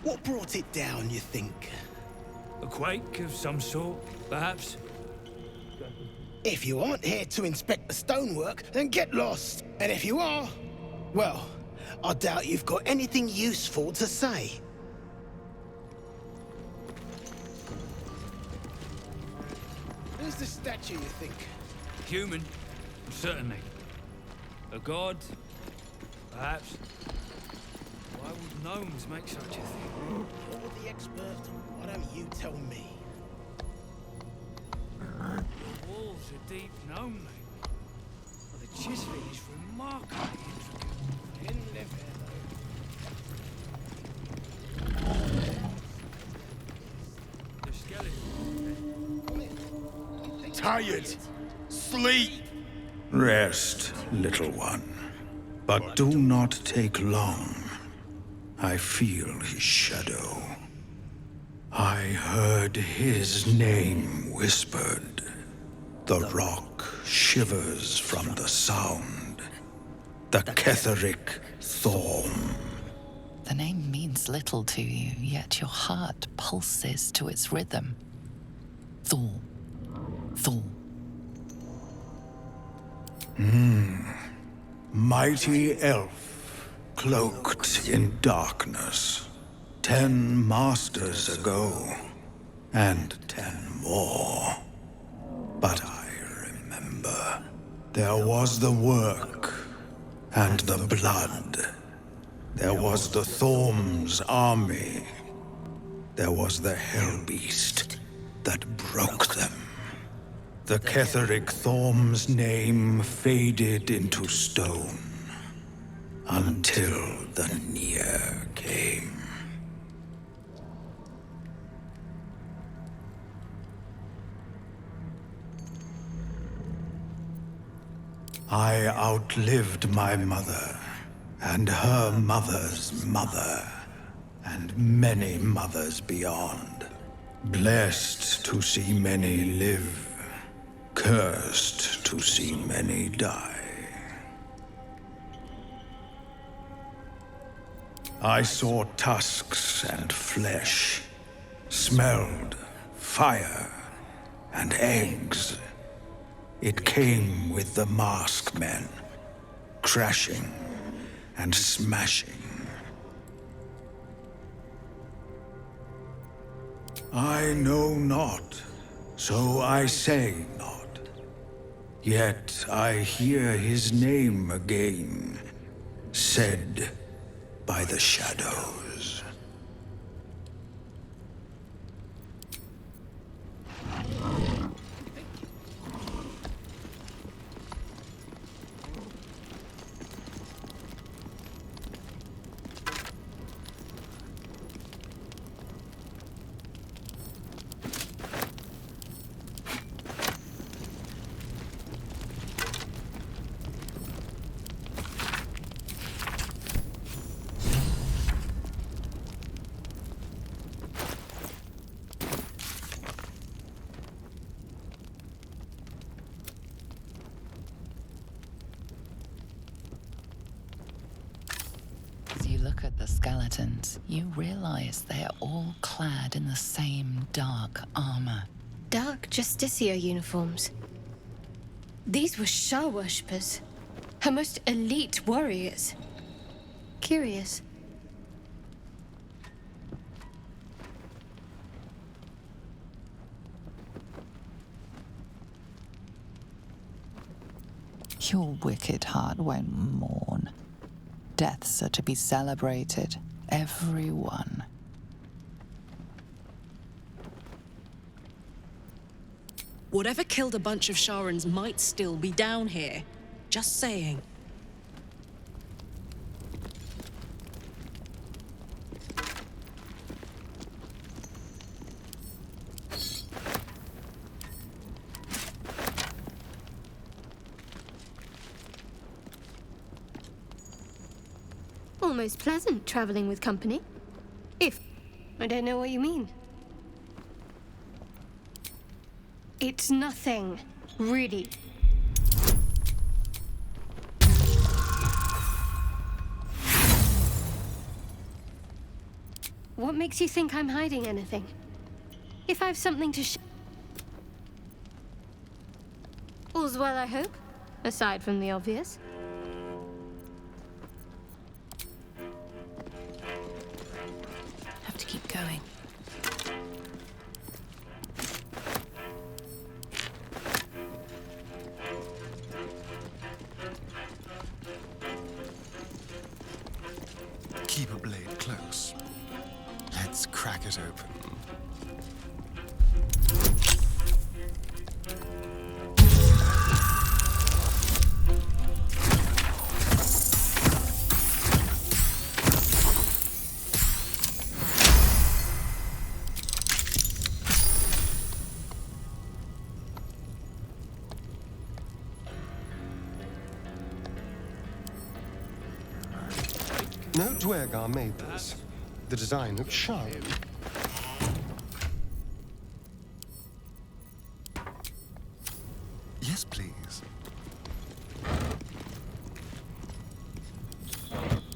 What brought it down, you think? A quake of some sort, perhaps? If you aren't here to inspect the stonework, then get lost. And if you are, well, I doubt you've got anything useful to say. Who's the statue, you think? Human, certainly. A god, perhaps. Why would gnomes make such a thing? You're the expert. Why don't you tell me? The walls are deep gnome-made. Well, the chiseling is remarkably intricate. I didn't live here, The skeleton. Tired. Sleep. Rest, little one. But do not take long. I feel his shadow. I heard his name whispered. The rock shivers from the sound. The Ketheric Thorm. The name means little to you, yet your heart pulses to its rhythm. Thor. Thor. Mighty elf, cloaked in darkness. 10 masters ago, and 10 more. But I remember. There was the work, and the blood. There was the Thorm's army. There was the Hellbeast that broke them. The Ketheric Thorm's name faded into stone, until the Near came. I outlived my mother, and her mother's mother, and many mothers beyond. Blessed to see many live, cursed to see many die. I saw tusks and flesh, smelled fire and eggs. It came with the masked men, crashing and smashing. I know not, so I say not. Yet I hear his name again, said by the shadows. As you look at the skeletons, you realize they are all clad in the same dark armor. Dark Justicia uniforms. These were Shah worshippers. Her most elite warriors. Curious. Your wicked heart won't mourn. Deaths are to be celebrated, every one. Whatever killed a bunch of Sharans might still be down here. Just saying. Almost pleasant traveling with company. If I don't know what you mean. It's nothing, really. What makes you think I'm hiding anything? If I've something to all's well, I hope? Aside from the obvious. Have to keep going. Keep a blade close. Let's crack it open. No Dwergar made this. The design looks sharp. Yes, please.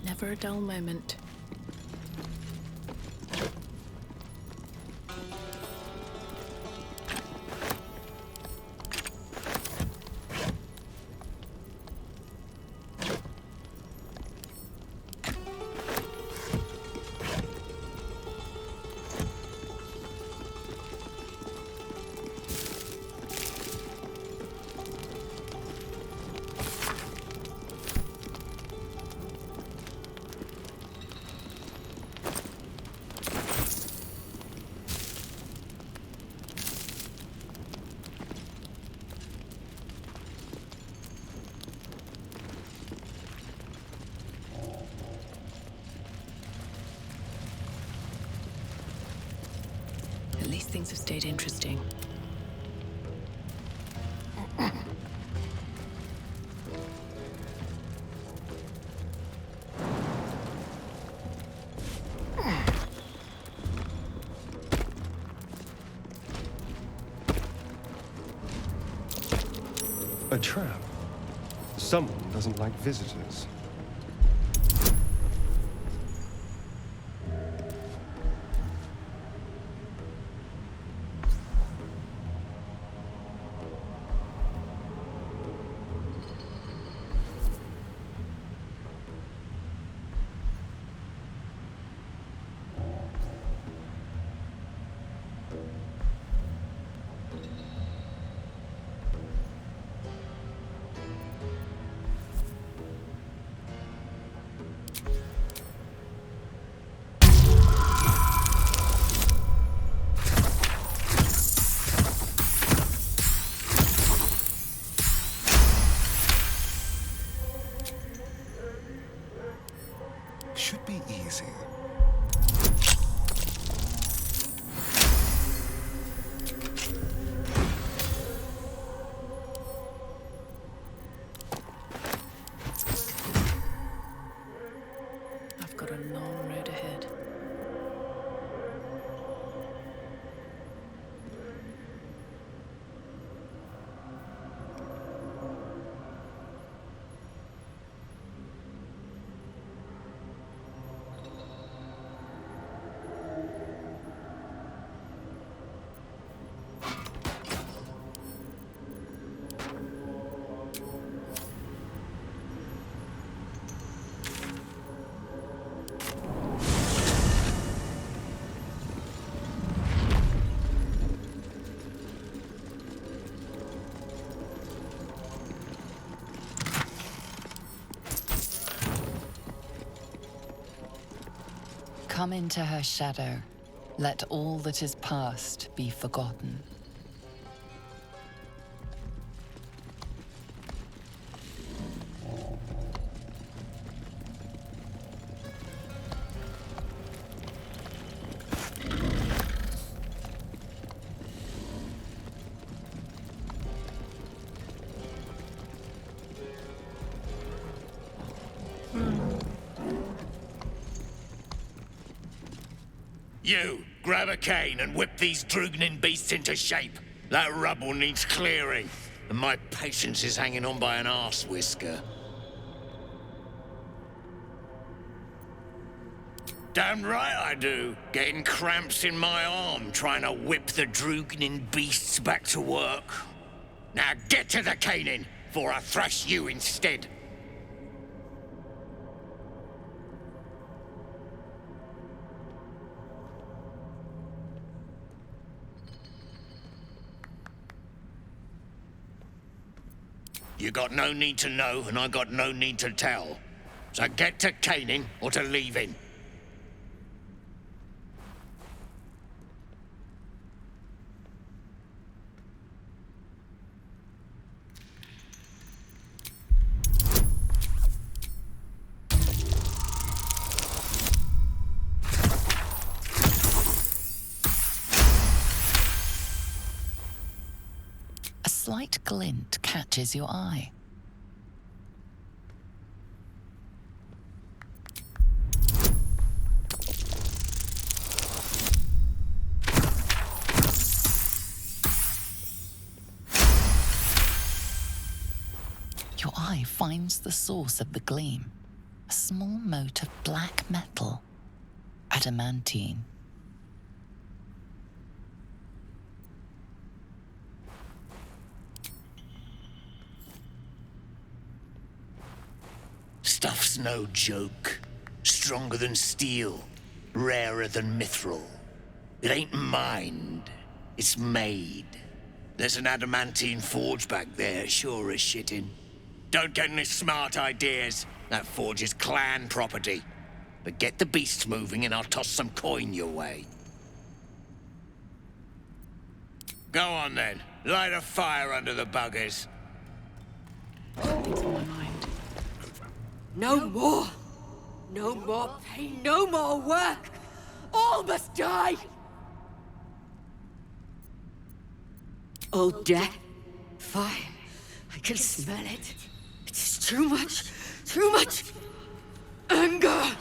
Never a dull moment. At least things have stayed interesting. A trap. Someone doesn't like visitors. Should be easy. I've got a long road ahead. Come into her shadow. Let all that is past be forgotten. You, grab a cane and whip these Drugnin beasts into shape. That rubble needs clearing, and my patience is hanging on by an arse whisker. Damn right I do. Getting cramps in my arm trying to whip the Drugnin beasts back to work. Now get to the caning, before I thrash you instead. You got no need to know, and I got no need to tell. So get to caning or to leaving. A slight glint catches your eye. Your eye finds the source of the gleam, a small mote of black metal, adamantine. Stuff's no joke. Stronger than steel, rarer than mithril. It ain't mined, it's made. There's an adamantine forge back there, sure as shitting. Don't get any smart ideas. That forge is clan property. But get the beasts moving and I'll toss some coin your way. Go on then. Light a fire under the buggers. It's on my mind. No more! No more pain, no more work! All must die! Oh, death, fire, I can smell it. It's too much anger! I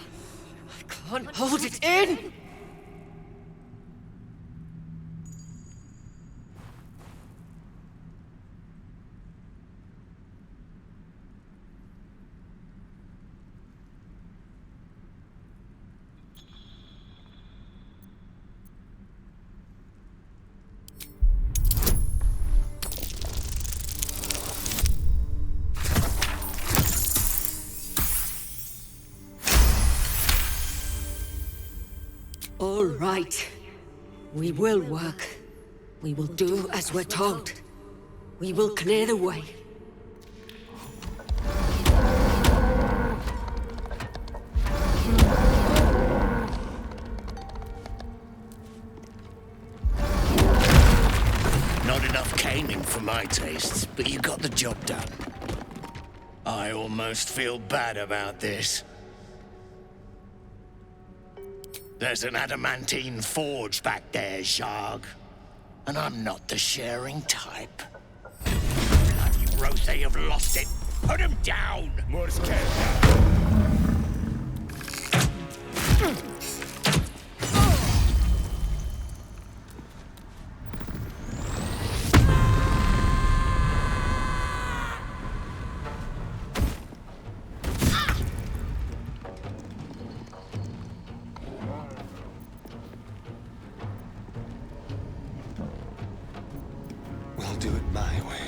can't hold it in! All right. We will work. We will do as we're told. We will clear the way. Not enough caning for my tastes, but you got the job done. I almost feel bad about this. There's an adamantine forge back there, Zharg. And I'm not the sharing type. Bloody Rothe have lost it. Put him down! We'll do it my way.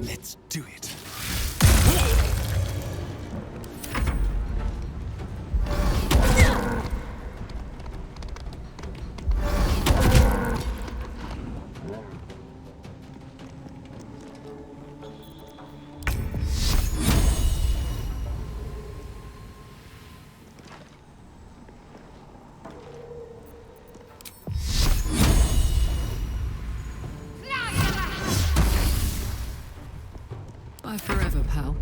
Let's do it. Bye forever, pal.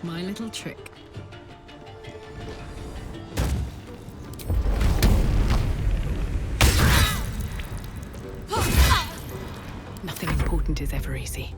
My little trick. Nothing important is ever easy.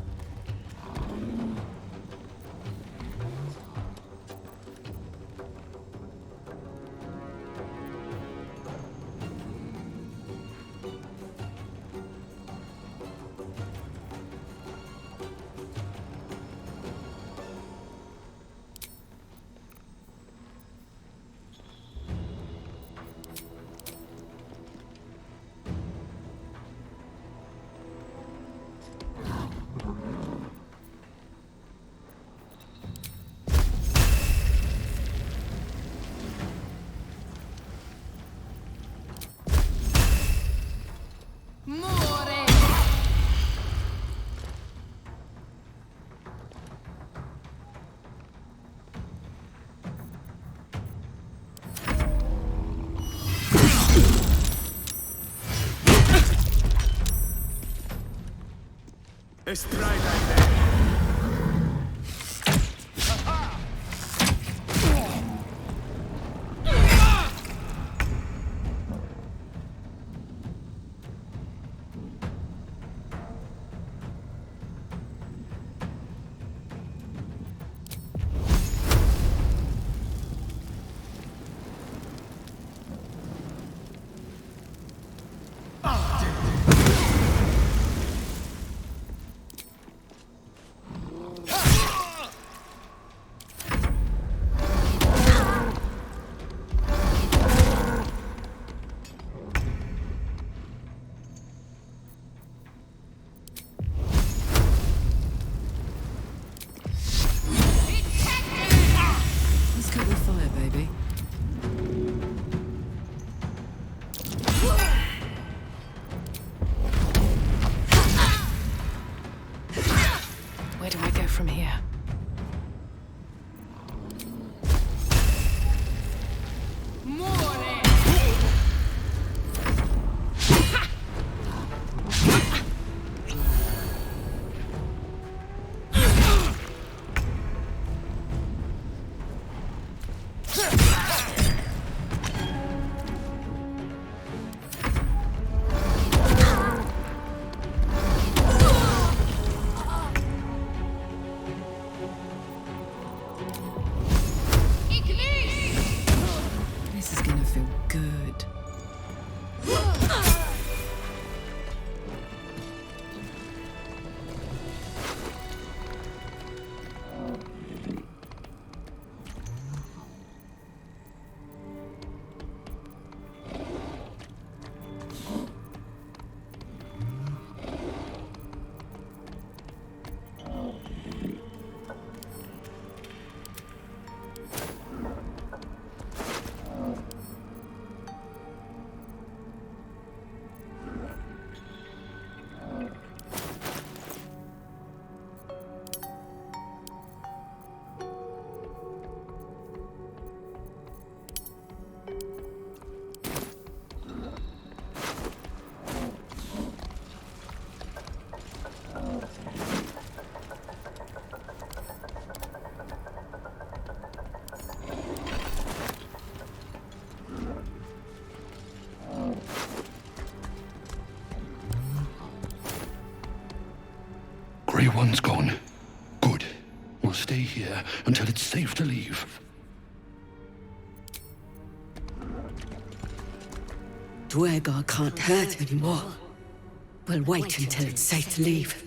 Let's cover fire, baby. Where do I go from here? This is gonna feel good. Grey One's gone. Good. We'll stay here until it's safe to leave. Duergar can't hurt anymore. We'll wait until it's safe to leave.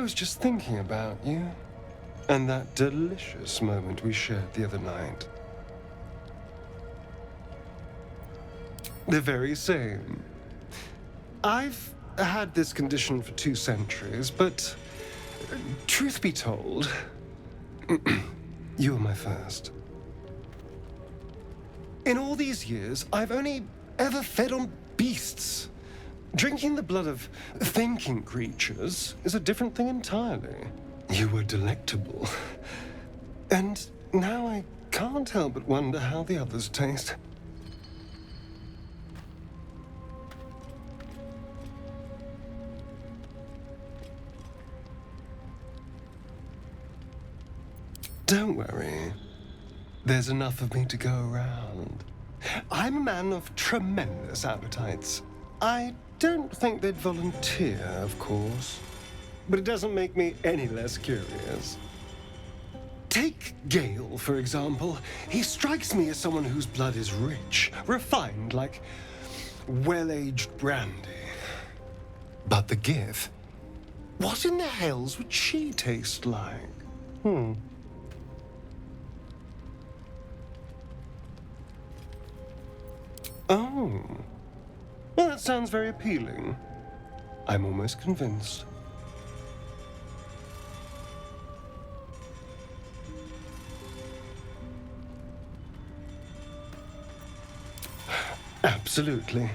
I was just thinking about you, and that delicious moment we shared the other night. The very same. I've had this condition for 2 centuries, but truth be told, you were my first. In all these years, I've only ever fed on beasts. Drinking the blood of thinking creatures is a different thing entirely. You were delectable. And now I can't help but wonder how the others taste. Don't worry. There's enough of me to go around. I'm a man of tremendous appetites. I don't think they'd volunteer, of course. But it doesn't make me any less curious. Take Gale, for example. He strikes me as someone whose blood is rich, refined, like well-aged brandy. But the Gith? What in the hells would she taste like? Oh. Well, that sounds very appealing. I'm almost convinced. Absolutely.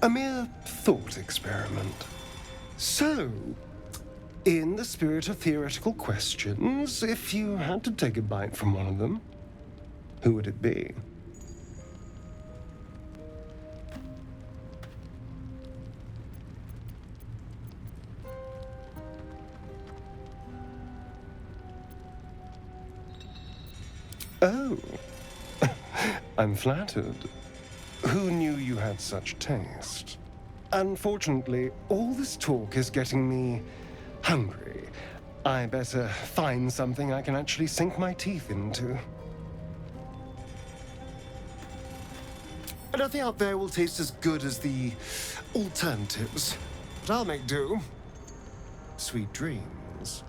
A mere thought experiment. So, in the spirit of theoretical questions, if you had to take a bite from one of them, who would it be? Oh, I'm flattered. Who knew you had such taste? Unfortunately, all this talk is getting me hungry. I better find something I can actually sink my teeth into. Nothing out there will taste as good as the alternatives, but I'll make do. Sweet dreams.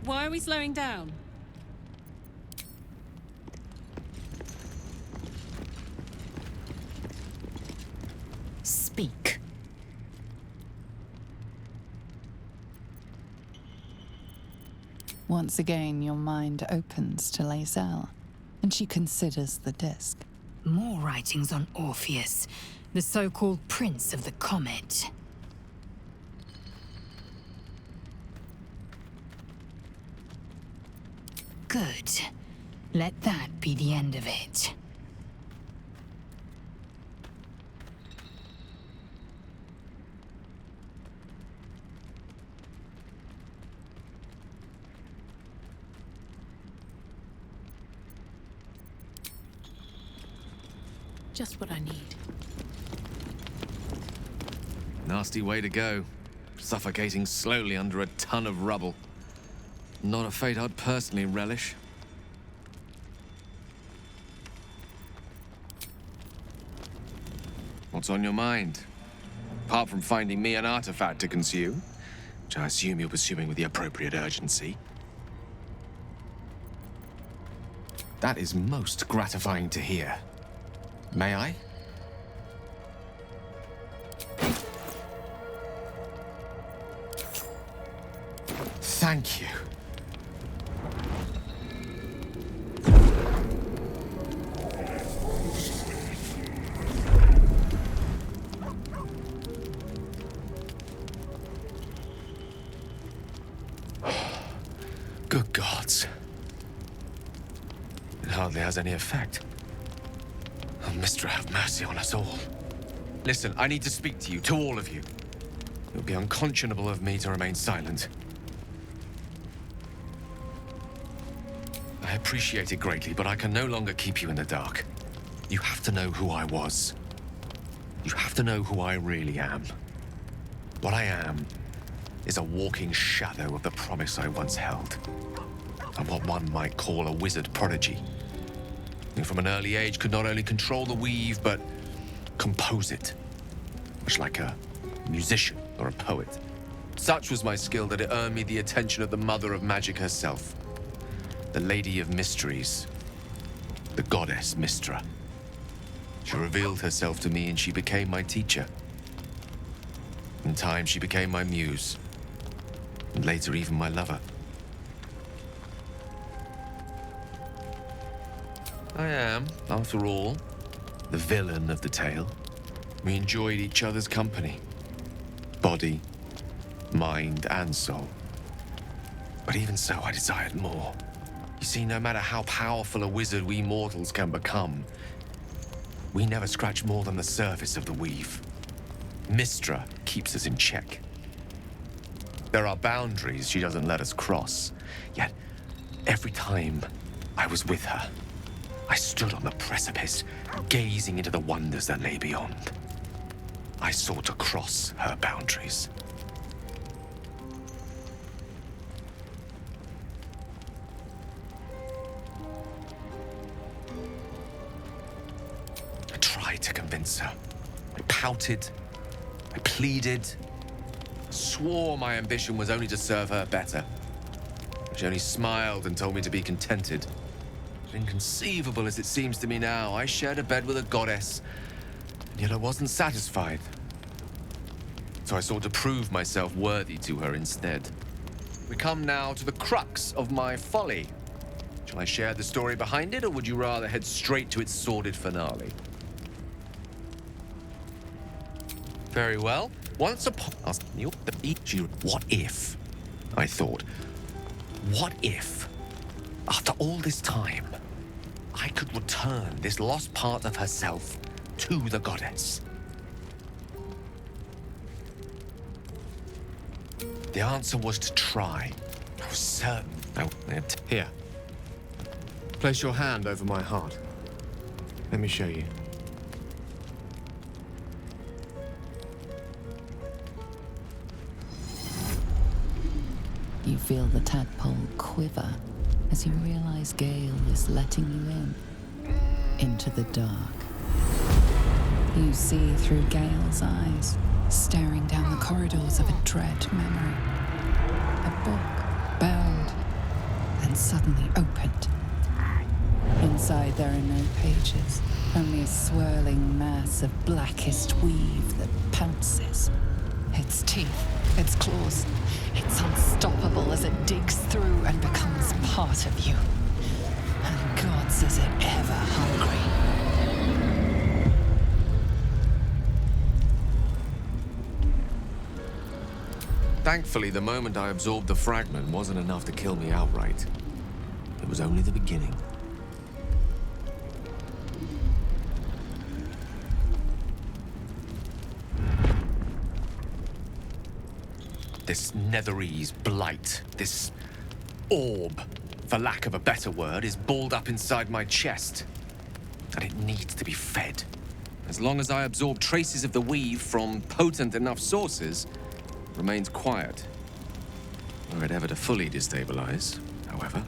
Why are we slowing down? Speak. Once again, your mind opens to Lae'zel, and she considers the disc. More writings on Orpheus, the so-called Prince of the Comet. Good. Let that be the end of it. Just what I need. Nasty way to go. Suffocating slowly under a ton of rubble. Not a fate I'd personally relish. What's on your mind? Apart from finding me an artifact to consume, which I assume you're pursuing with the appropriate urgency. That is most gratifying to hear. May I? Thank you. Good gods. It hardly has any effect. Oh, Mystra, have mercy on us all. Listen, I need to speak to you, to all of you. It would be unconscionable of me to remain silent. I appreciate it greatly, but I can no longer keep you in the dark. You have to know who I was. You have to know who I really am. What I am is a walking shadow of the promise I once held. I'm what one might call a wizard prodigy. Who from an early age could not only control the weave, but compose it. Much like a musician or a poet. Such was my skill that it earned me the attention of the mother of magic herself. The Lady of Mysteries. The goddess Mystra. She revealed herself to me and she became my teacher. In time, she became my muse. And later, even my lover. I am, after all, the villain of the tale. We enjoyed each other's company. Body, mind, and soul. But even so, I desired more. You see, no matter how powerful a wizard we mortals can become, we never scratch more than the surface of the weave. Mystra keeps us in check. There are boundaries she doesn't let us cross. Yet, every time I was with her, I stood on the precipice, gazing into the wonders that lay beyond. I sought to cross her boundaries. I tried to convince her. I pouted. I pleaded. Swore my ambition was only to serve her better. She only smiled and told me to be contented. Inconceivable as it seems to me now, I shared a bed with a goddess, and yet I wasn't satisfied. So I sought to prove myself worthy to her instead. We come now to the crux of my folly. Shall I share the story behind it, or would you rather head straight to its sordid finale? Very well. Once upon what if? I thought. What if, after all this time, I could return this lost part of herself to the goddess? The answer was to try. I was certain. Here. Place your hand over my heart. Let me show you. You feel the tadpole quiver as you realize Gale is letting you in, into the dark. You see through Gale's eyes, staring down the corridors of a dread memory. A book bound suddenly opened. Inside there are no pages, only a swirling mass of blackest weave that pounces. Its teeth, its claws, it's unstoppable as it digs through and becomes part of you. And gods, is it ever hungry. Thankfully, the moment I absorbed the fragment wasn't enough to kill me outright. It was only the beginning. This Netherese blight, this orb, for lack of a better word, is balled up inside my chest. And it needs to be fed. As long as I absorb traces of the weave from potent enough sources, it remains quiet. Were it ever to fully destabilize, however.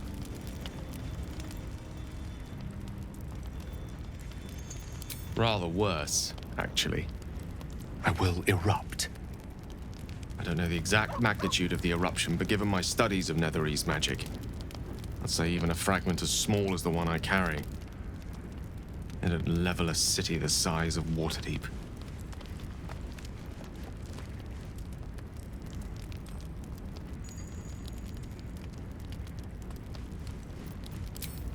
Rather worse, actually. I will erupt. I don't know the exact magnitude of the eruption, but given my studies of Netherese magic, I'd say even a fragment as small as the one I carry, it'd level a city the size of Waterdeep.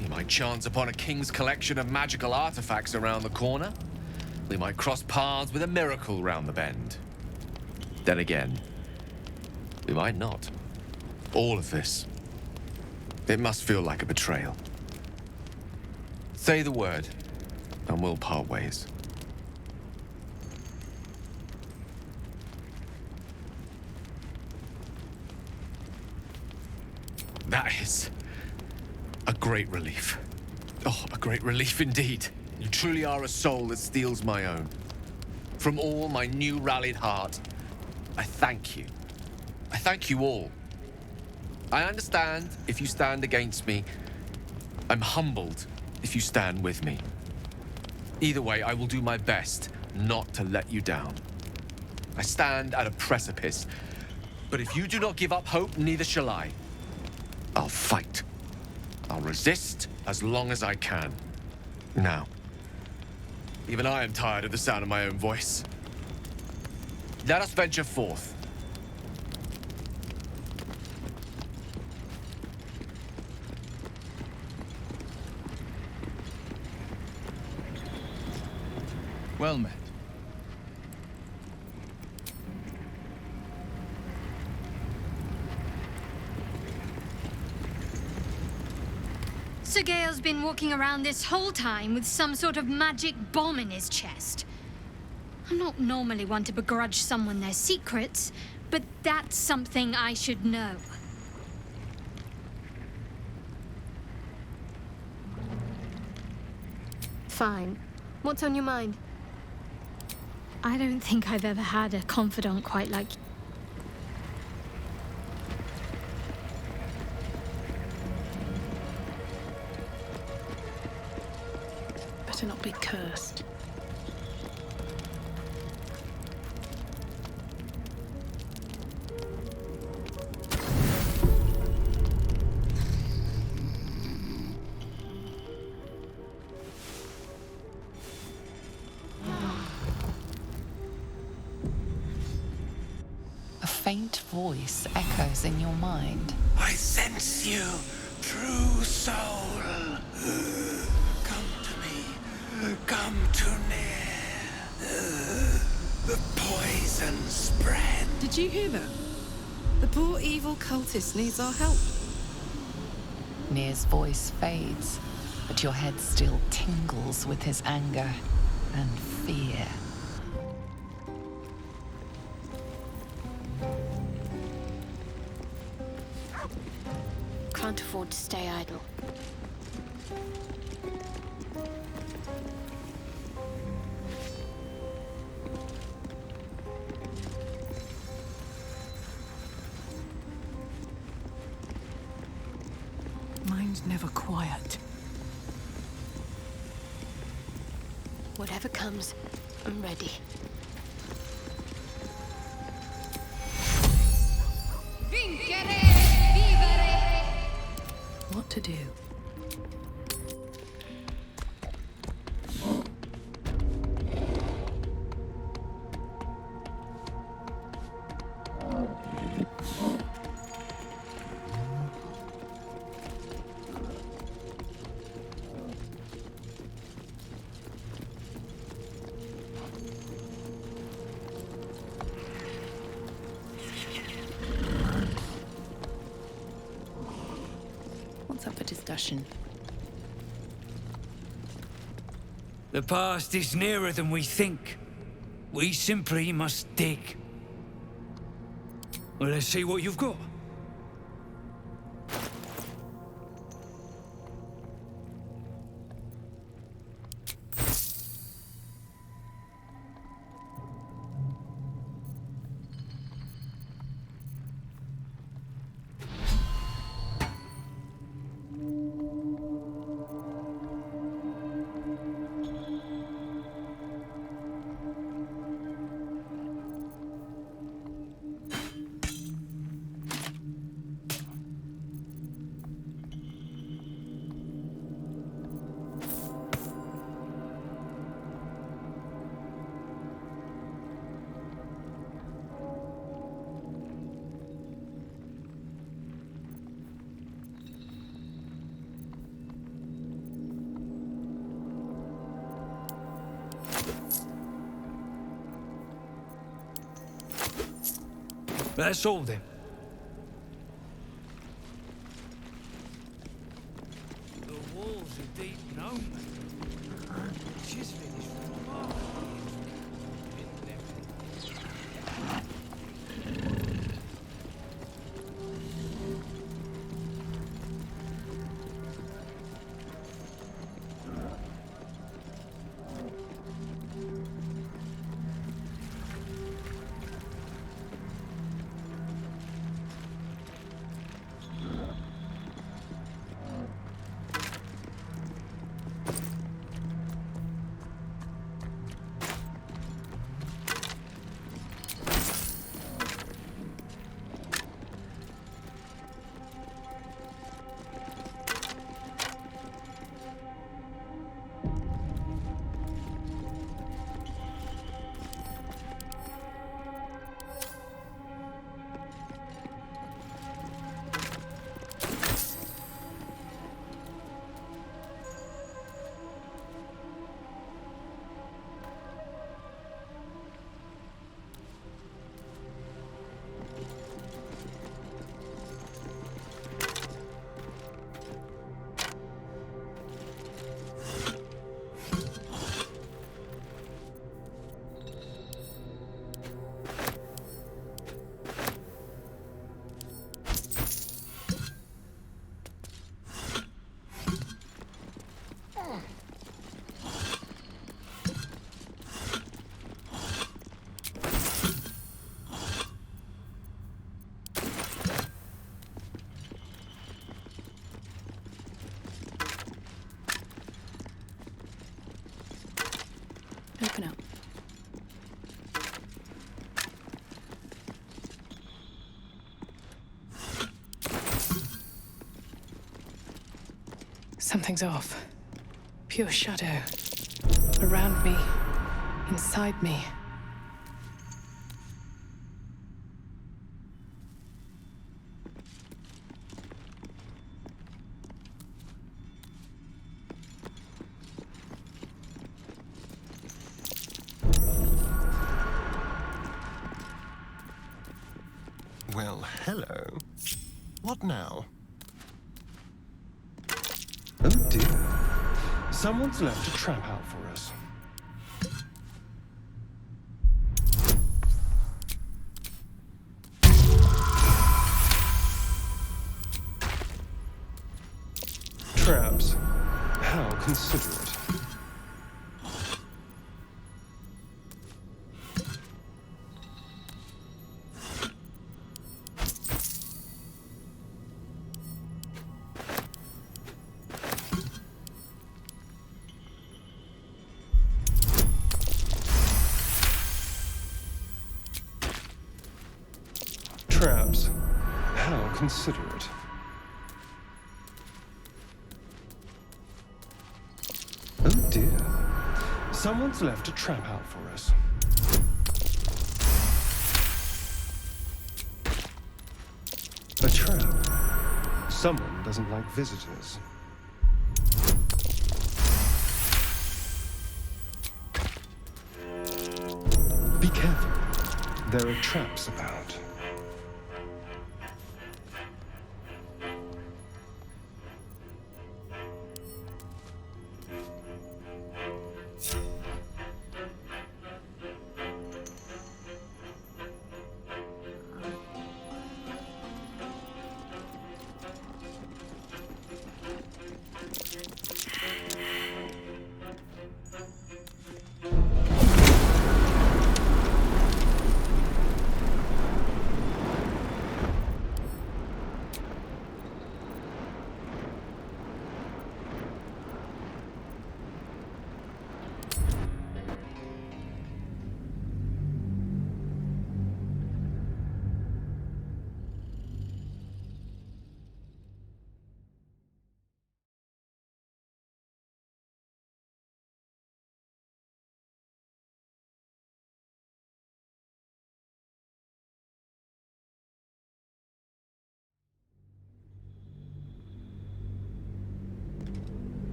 We might chance upon a king's collection of magical artifacts around the corner. We might cross paths with a miracle round the bend. Then again, we might not. All of this. It must feel like a betrayal. Say the word, and we'll part ways. That is a great relief. Oh, a great relief indeed. You truly are a soul that steals my own. From all my new rallied heart, I thank you. I thank you all. I understand if you stand against me. I'm humbled if you stand with me. Either way, I will do my best not to let you down. I stand at a precipice, but if you do not give up hope, neither shall I. I'll fight. I'll resist as long as I can. Now, even I am tired of the sound of my own voice. Let us venture forth. Well met. Sir Gale's been walking around this whole time with some sort of magic bomb in his chest. I'm not normally one to begrudge someone their secrets, but that's something I should know. Fine. What's on your mind? I don't think I've ever had a confidant quite like you. Better not be cursed. A faint voice echoes in your mind. I sense you, true soul. Come to me. Come too near. The poison spread. Did you hear that? The poor evil cultist needs our help. Nir's voice fades, but your head still tingles with his anger and fear. Can't afford to stay idle. Mine's never quiet. Whatever comes, I'm ready. What to do. What's up for discussion? The past is nearer than we think. We simply must dig. Well, let's see what you've got. That's all then. The walls are deep gnome. Chiseling is remarkably Open up. Something's off. Pure shadow. Around me. Inside me. Well, hello. What now? Oh dear. Someone's left a trap out for us. Traps. How considerate. Traps. How considerate. Someone's left a trap out for us. A trap. Someone doesn't like visitors. Be careful. There are traps about.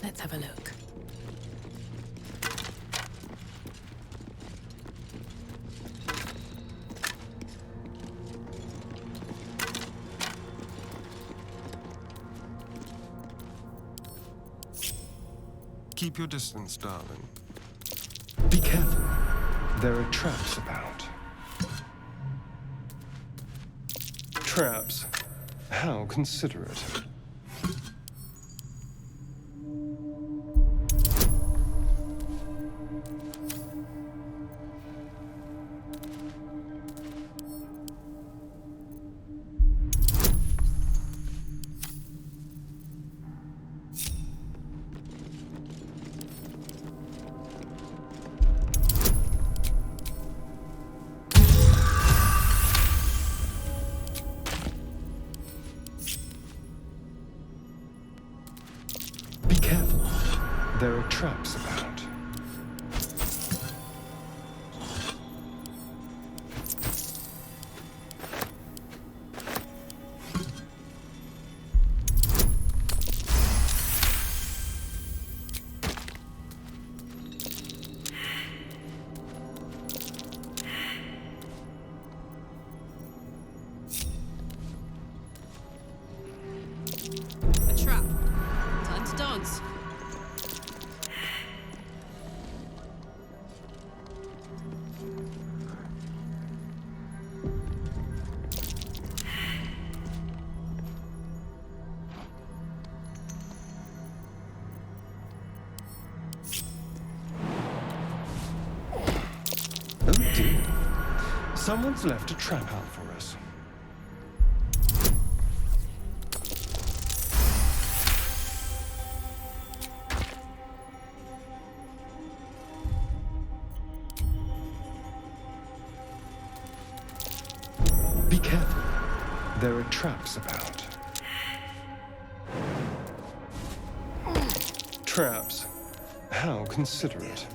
Let's have a look. Keep your distance, darling. Be careful. There are traps about. Traps? How considerate. Be careful. There are traps about. A trap. Time to dance. Oh dear. Someone's left a trap out for us. Be careful. There are traps about. Traps? How considerate.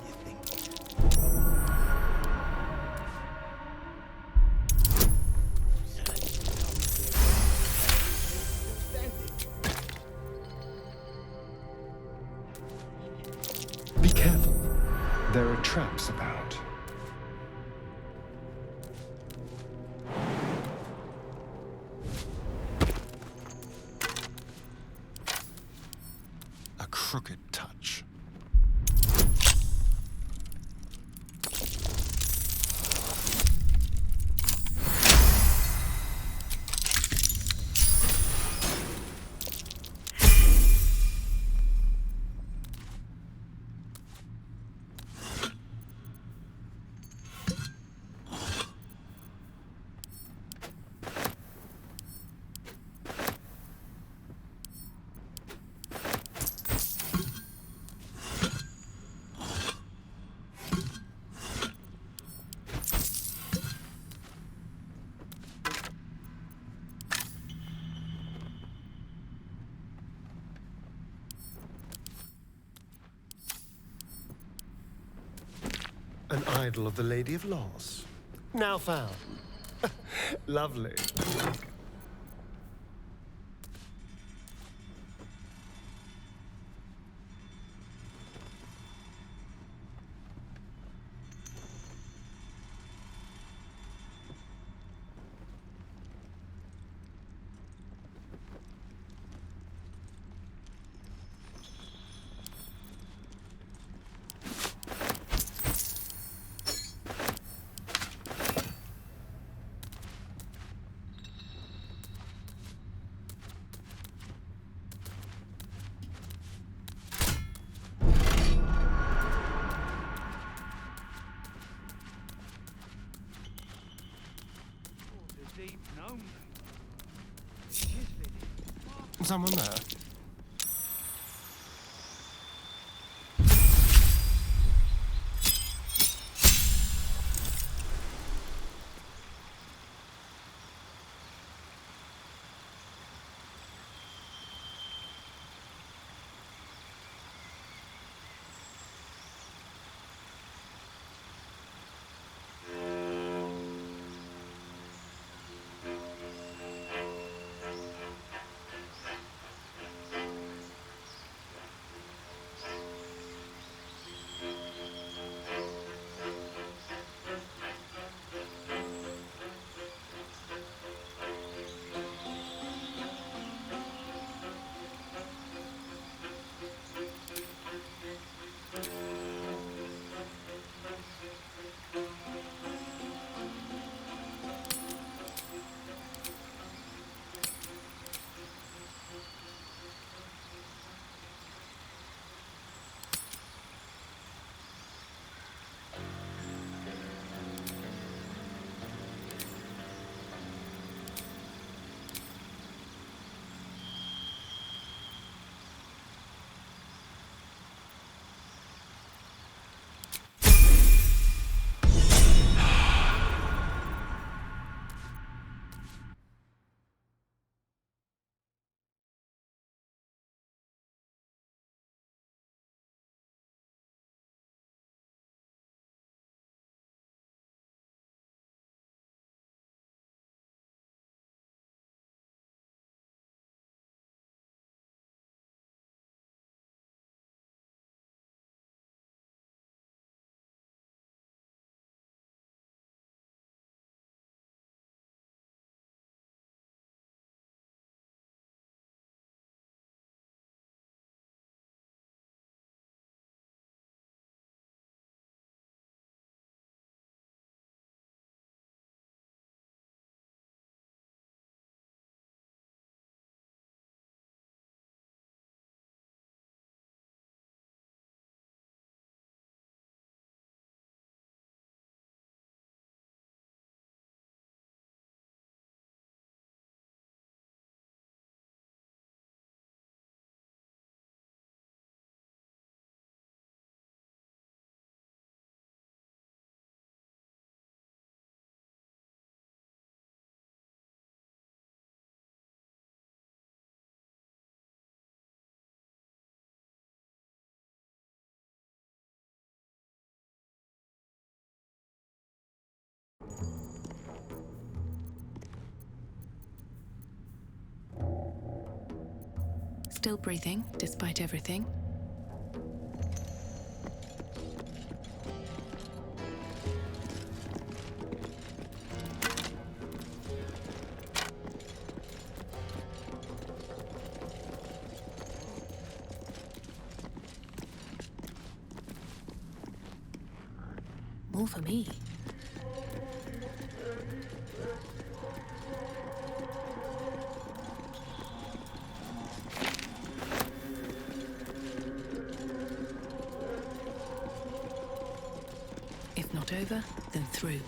Be careful. There are traps about. A crooked touch. An idol of the Lady of Loss. Now found. Lovely. Deep gnome. Someone there? Still breathing, despite everything. More for me. If not over, then through.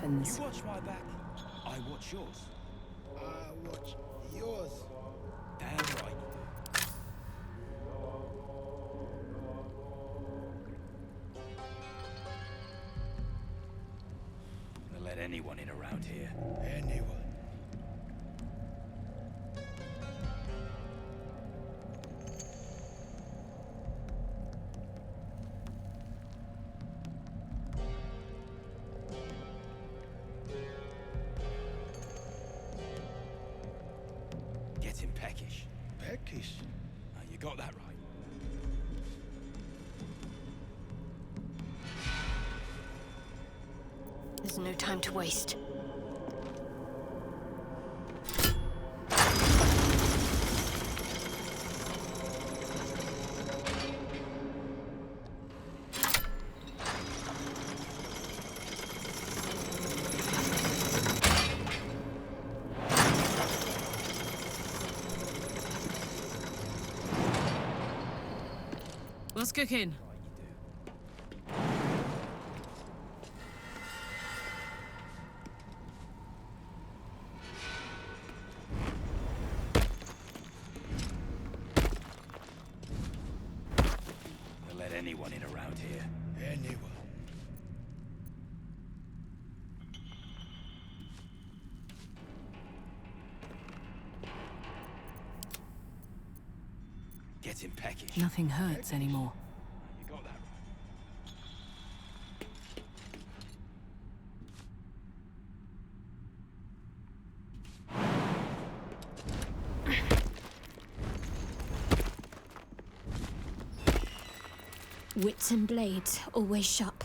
happens. You watch my back, I watch yours. I watch yours. Damn right you do. Gonna let anyone in around here. Anyone. Get him peckish. Peckish? You got that right. There's no time to waste. What's cooking? Gonna let anyone in around here. Anyone. Get him peckish. Nothing hurts anymore. You got that right. Wits and blades, always sharp.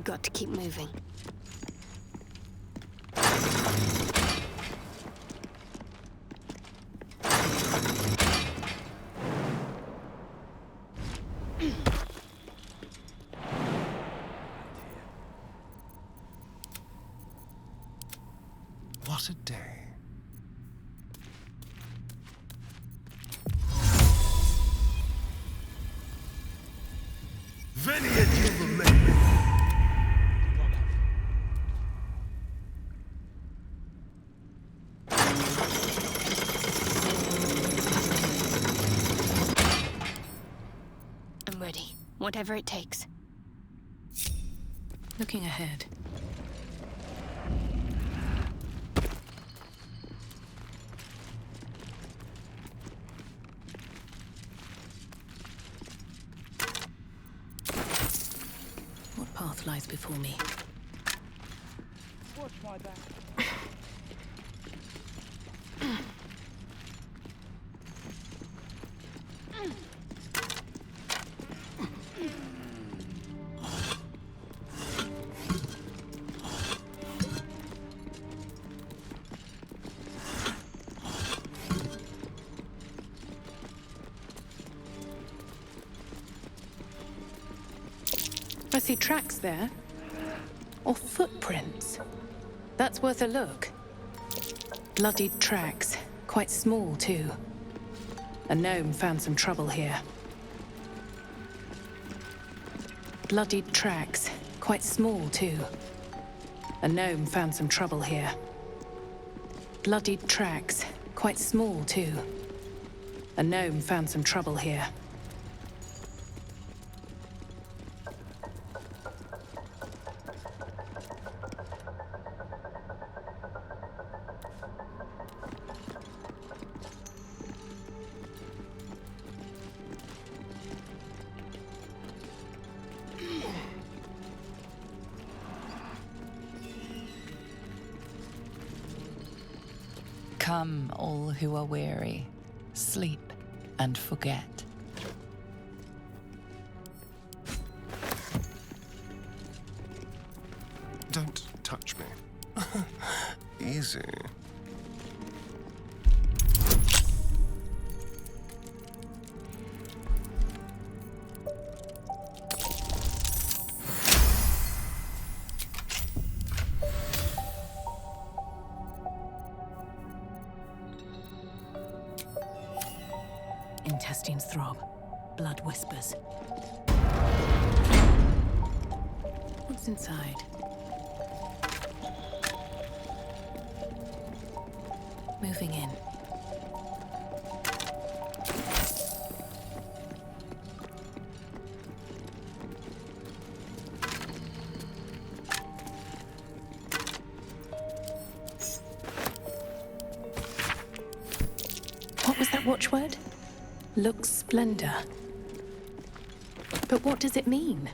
Got to keep moving. What a day. Venia Jubilee! I'm ready. Whatever it takes. Looking ahead. What path lies before me? Watch my back. I see tracks there. Or footprints. That's worth a look. Bloodied tracks. Quite small, too. A gnome found some trouble here. Bloodied tracks. Quite small, too. A gnome found some trouble here. Bloodied tracks. Quite small, too. A gnome found some trouble here. Come, all who are weary, sleep and forget. Don't touch me. Easy. Intestines throb. Blood whispers. What's inside? Moving in. What was that watchword? Lux splendor. But what does it mean?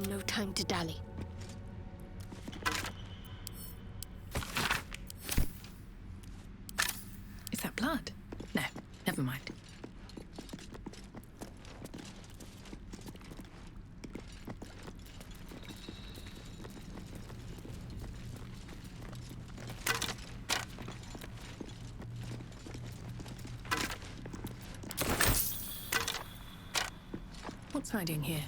No time to dally. Is that blood? No, never mind. What's hiding here?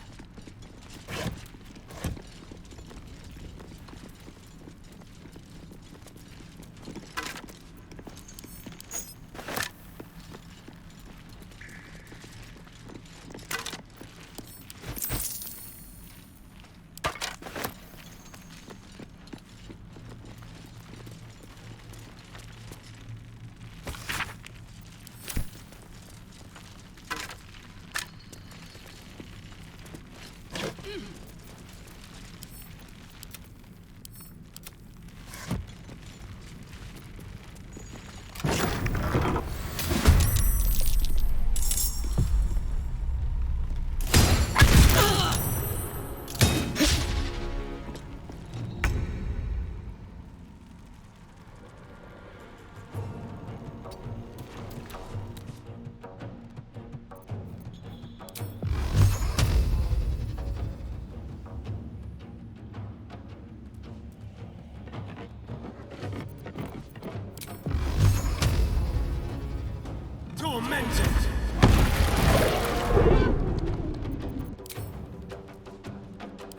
Tormented!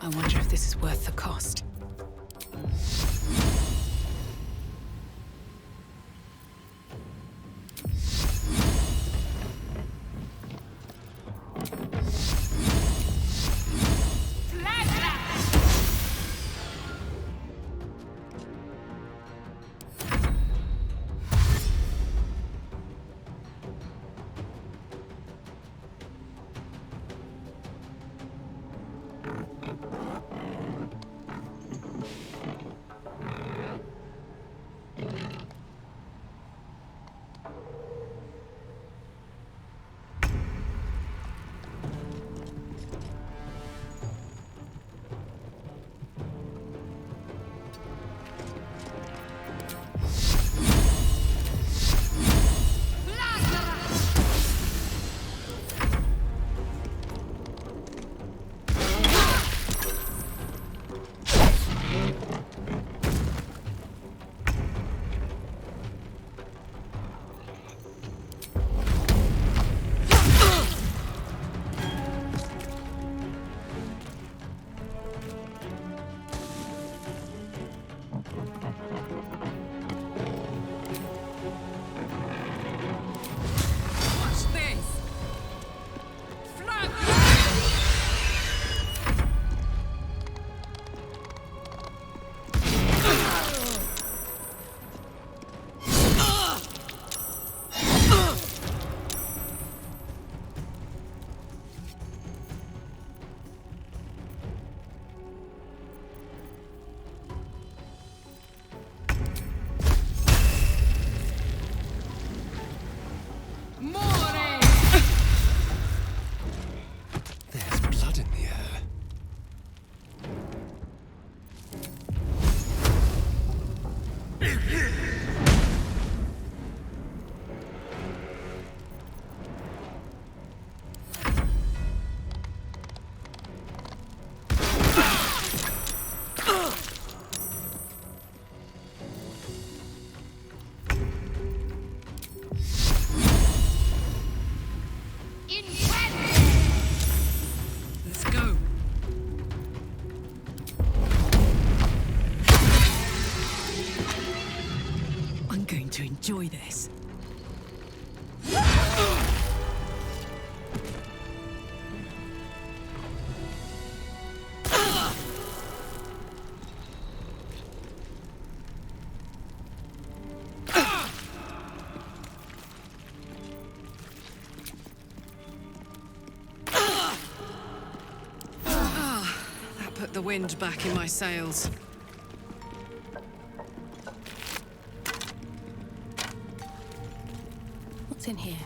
I wonder if this is worth the cost. Let's go. I'm going to enjoy this. That put the wind back in my sails. What's in here?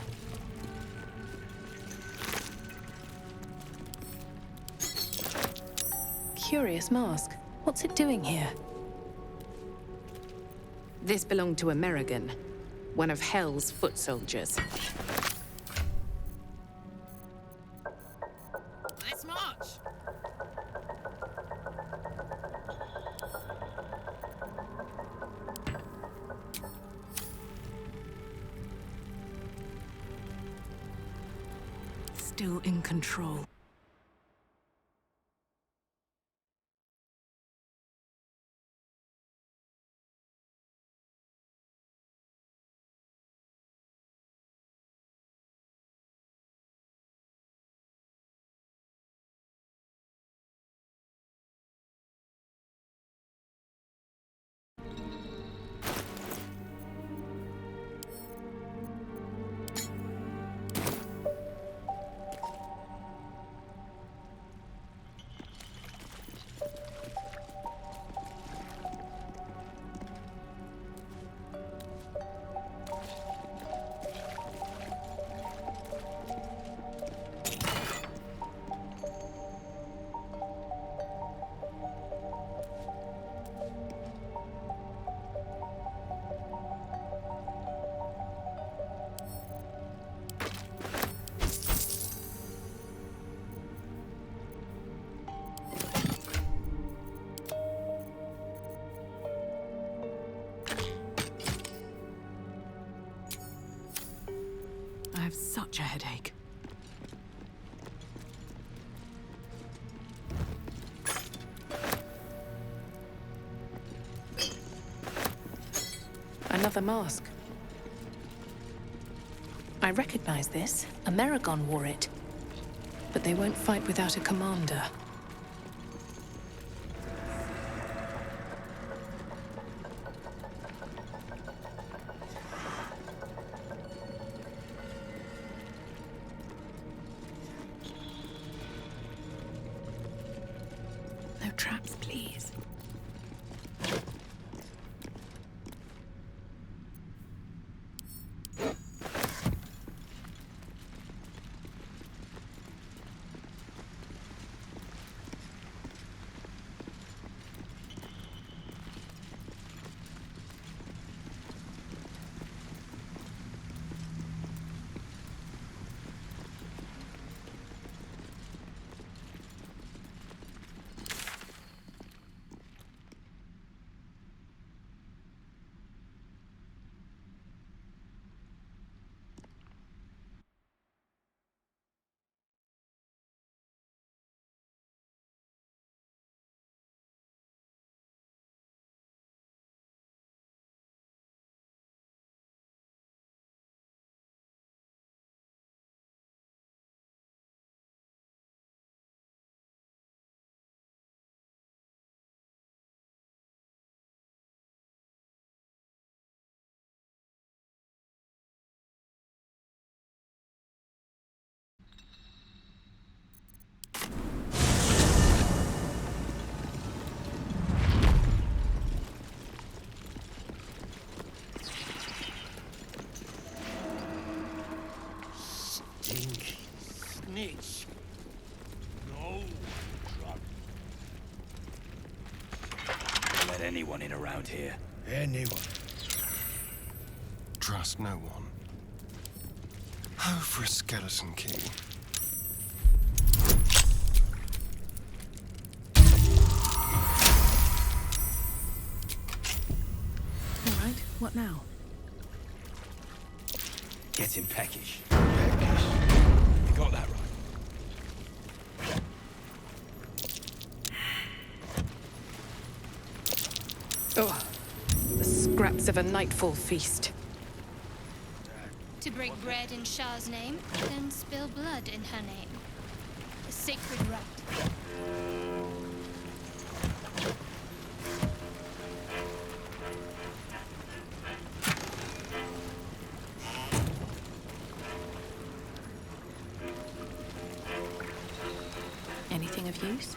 Curious mask. What's it doing here? This belonged to Amerigan, one of Hell's foot soldiers. Let's march! Still in control. I have such a headache. Another mask. I recognize this. Amerigon wore it. But they won't fight without a commander. No traps, please. Stinky snitch. No drug. Let anyone in around here. Anyone. Trust no one. Oh, for a skeleton key. What now? Getting peckish. You got that right. Oh, the scraps of a nightfall feast. To break bread in Shah's name, then spill blood in her name. A sacred rite. Anything of use?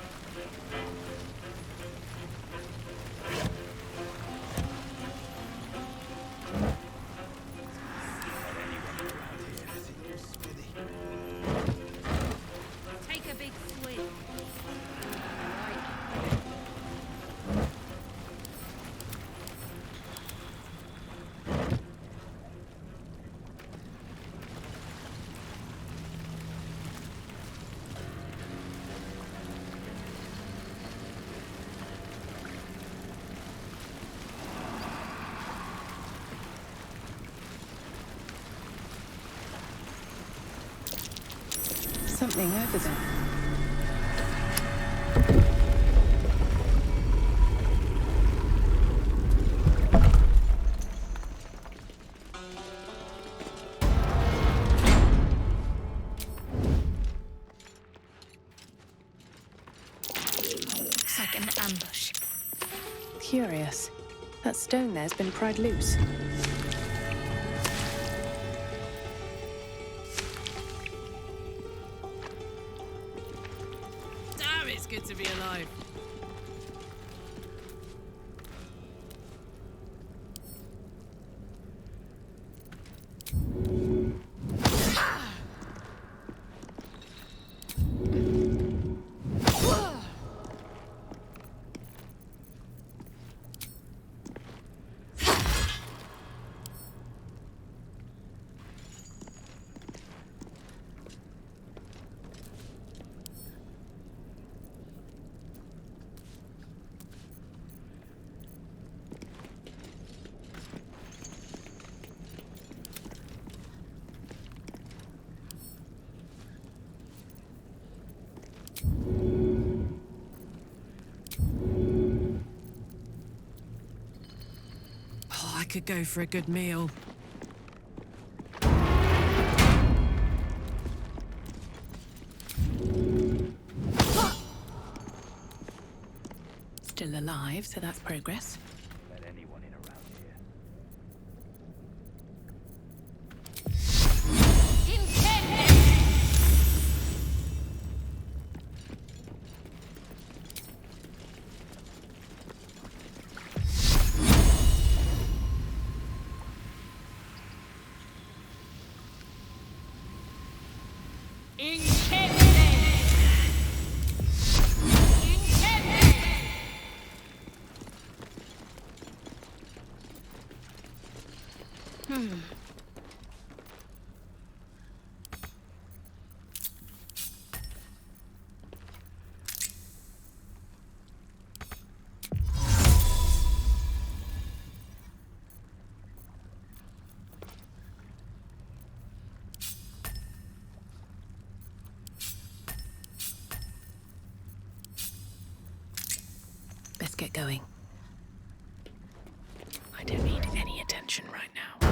Take a big swig. Something over there. Looks like an ambush. Curious. That stone there's been pried loose. Damn, it's good to be alive. Oh, I could go for a good meal. Still alive, so that's progress. Let anyone in around here. Let's get going. I don't need any attention right now.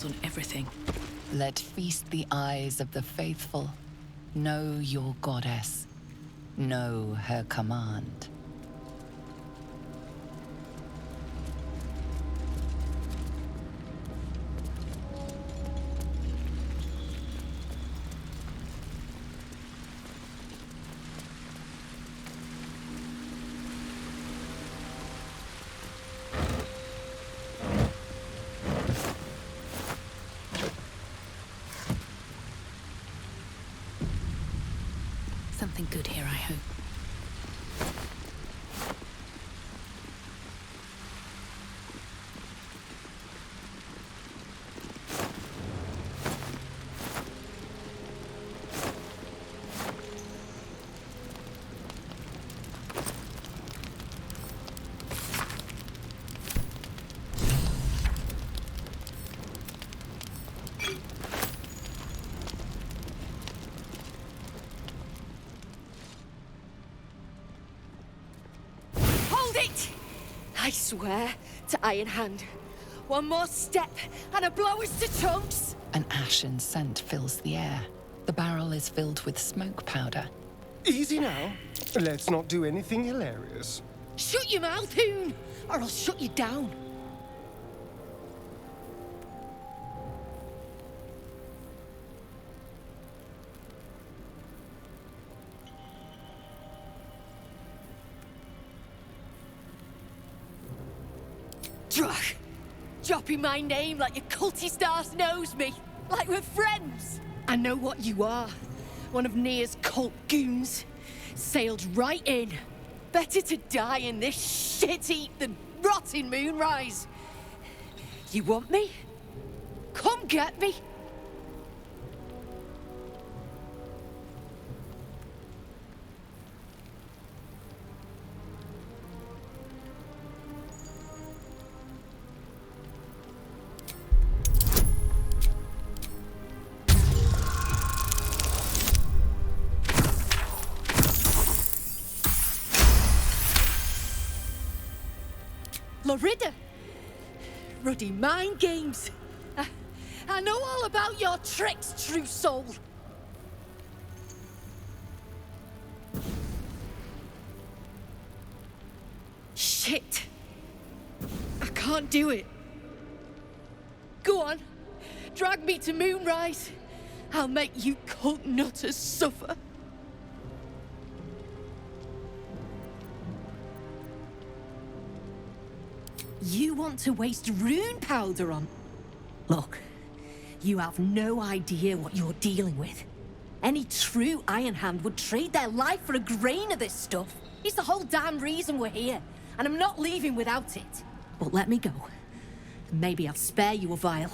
on everything. Let feast the eyes of the faithful. Know your goddess. Know her command. Something good here, I hope. I swear to Iron Hand. One more step, and a blow us to chunks! An ashen scent fills the air. The barrel is filled with smoke powder. Easy now. Let's not do anything hilarious. Shut your mouth, Hoon, or I'll shut you down. Drach, dropping my name like your cultist arse knows me, like we're friends. I know what you are, one of Nia's cult goons. Sailed right in. Better to die in this shit heap than rot in Moonrise. You want me? Come get me. Lorida! Ruddy mind games. I know all about your tricks, true soul. Shit. I can't do it. Go on. Drag me to Moonrise. I'll make you cult nutters suffer. You want to waste rune powder on... Look, you have no idea what you're dealing with. Any true Iron Hand would trade their life for a grain of this stuff. It's the whole damn reason we're here, and I'm not leaving without it. But let me go. Maybe I'll spare you a vial.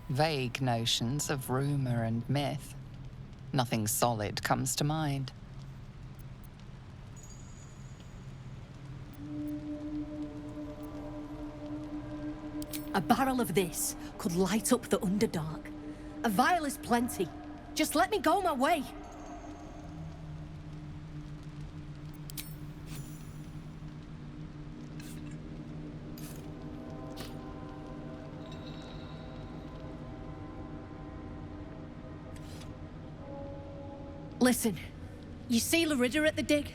Vague notions of rumor and myth. Nothing solid comes to mind. A barrel of this could light up the Underdark. A vial is plenty. Just let me go my way. Listen, you see Lorida at the dig?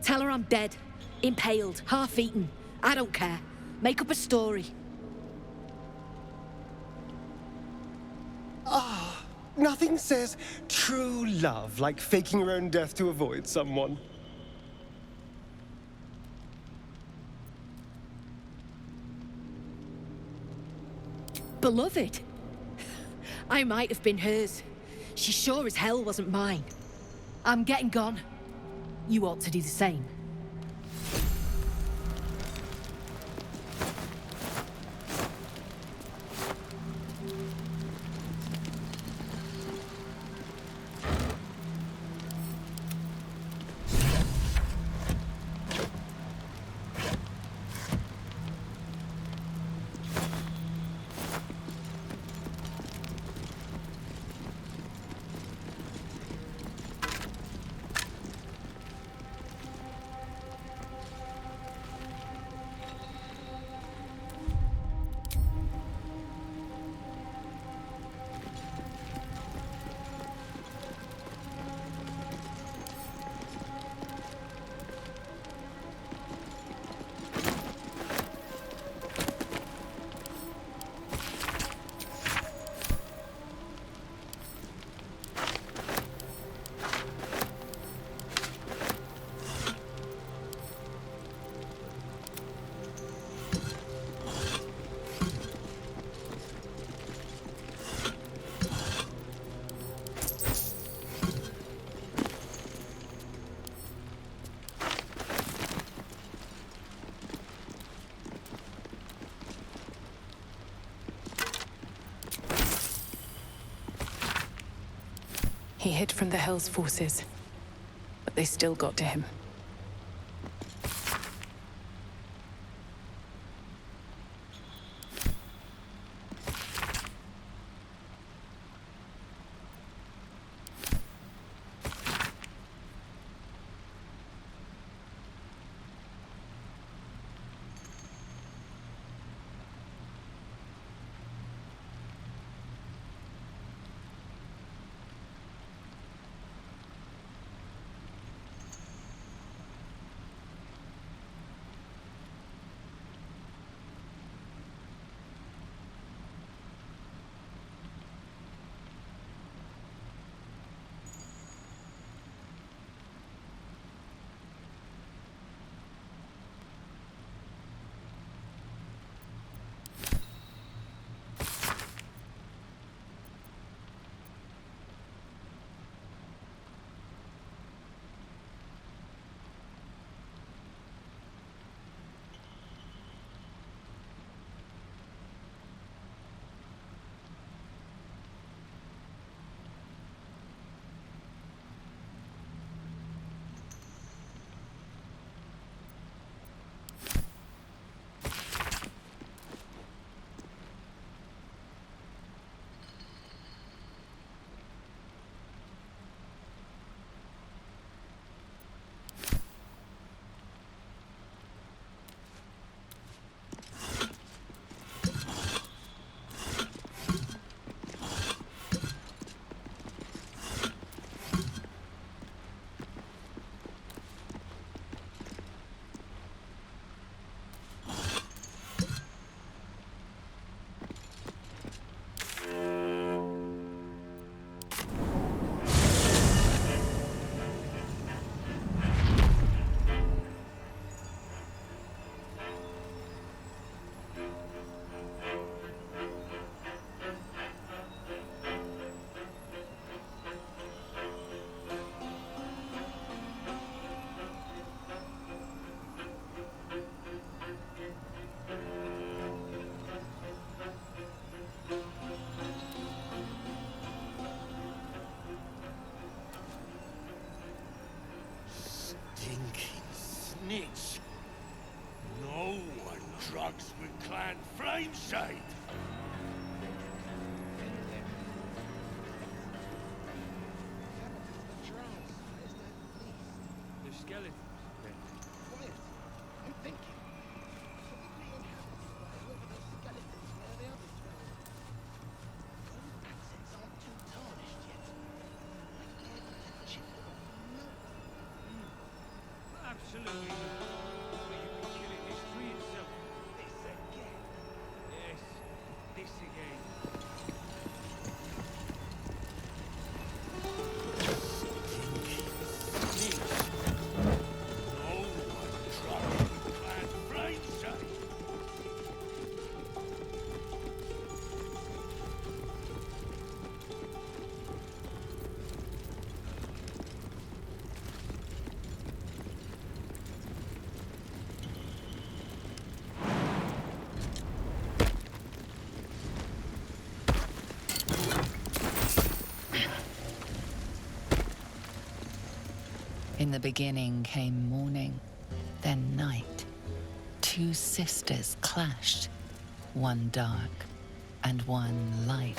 Tell her I'm dead, impaled, half-eaten. I don't care. Make up a story. Nothing says true love like faking your own death to avoid someone. Beloved? I might have been hers. She sure as hell wasn't mine. I'm getting gone. You ought to do the same. He hid from the Hell's forces, but they still got to him. snitch. No one drugs with Clan Flameshade. The skeletons. Quiet. I'm thinking. Absolutely not. Well, you've been killing this tree itself. This again? Yes, this again. No one drugs with Clan Flameshade. In the beginning came morning, then night. Two sisters clashed, one dark and one light.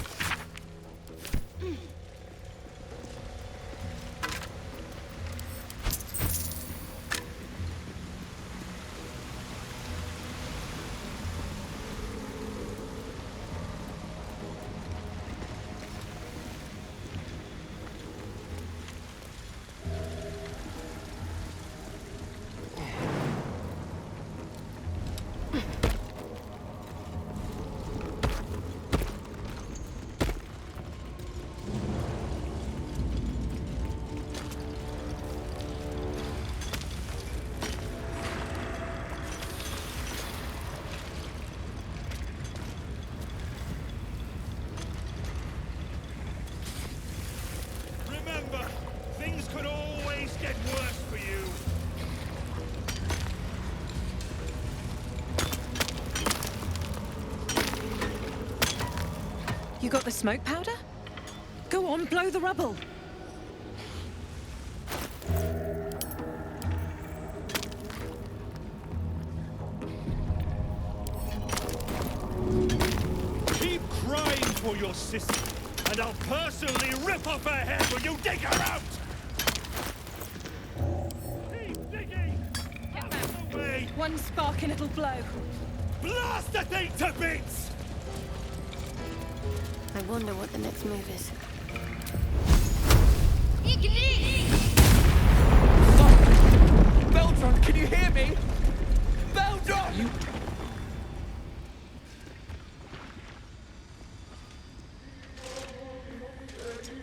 Remember, things could always get worse for you. You got the smoke powder? Go on, blow the rubble. Keep crying for your sister, and I'll personally rip off her head when you dig her out! Keep digging! Out of the way! One spark and it'll blow. Blast the thing to bits! I wonder what the next move is. Baldur, can you hear me? Baldur!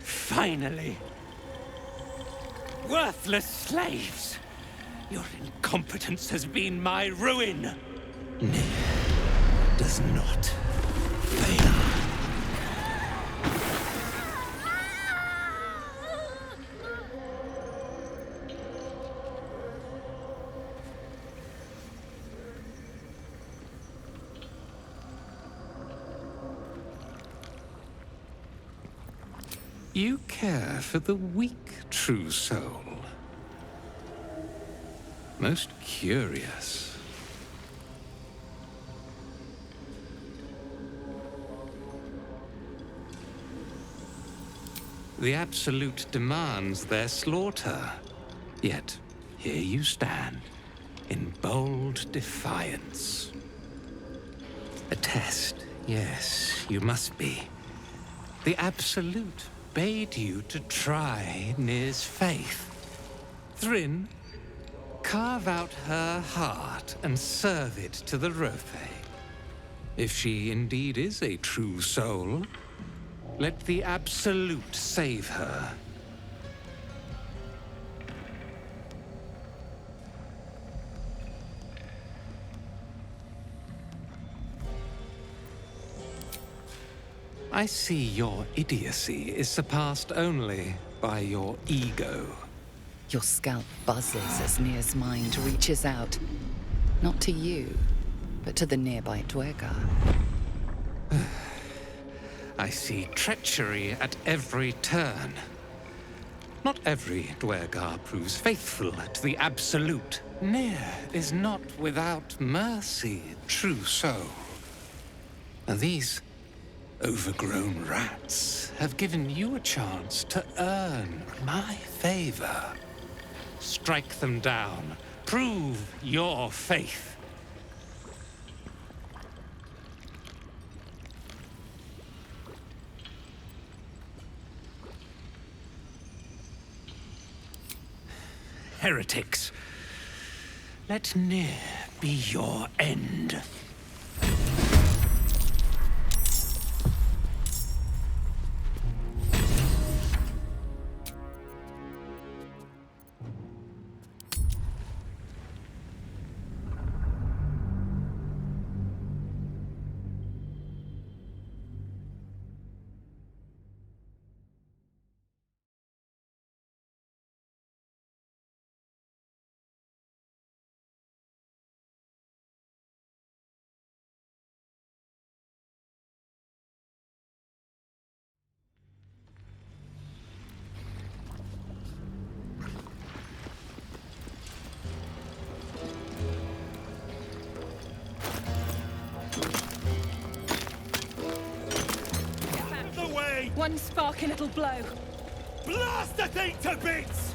Finally! Worthless slaves! Your incompetence has been my ruin! Nick does not fail. You care for the weak, true soul. Most curious. The Absolute demands their slaughter. Yet, here you stand, in bold defiance. A test, yes, you must be. The Absolute bade you to try Nir's faith. Thrin, carve out her heart and serve it to the Rothe. If she indeed is a true soul, let the Absolute save her. I see your idiocy is surpassed only by your ego. Your scalp buzzes as Nir's mind reaches out. Not to you, but to the nearby Dwergar. I see treachery at every turn. Not every Dwergar proves faithful to the Absolute. Nir is not without mercy, true soul. And these overgrown rats have given you a chance to earn my favor. Strike them down. Prove your faith. Heretics, let Nir be your end. one spark and it'll blow. Blast the thing to bits!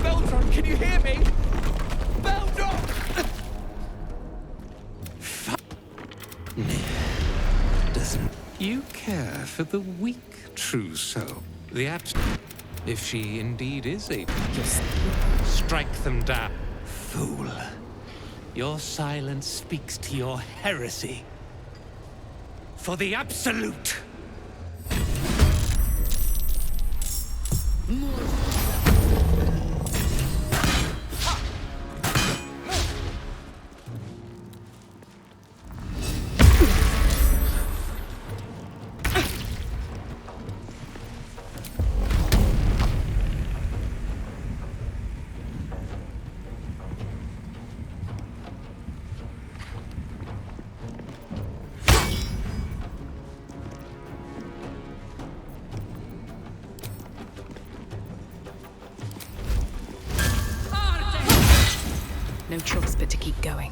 Baldur, can you hear me? Baldur! Doesn't you care for the weak trousseau? The if she indeed is a strike them down. Fool. Your silence speaks to your heresy. For the absolute! No choice but to keep going.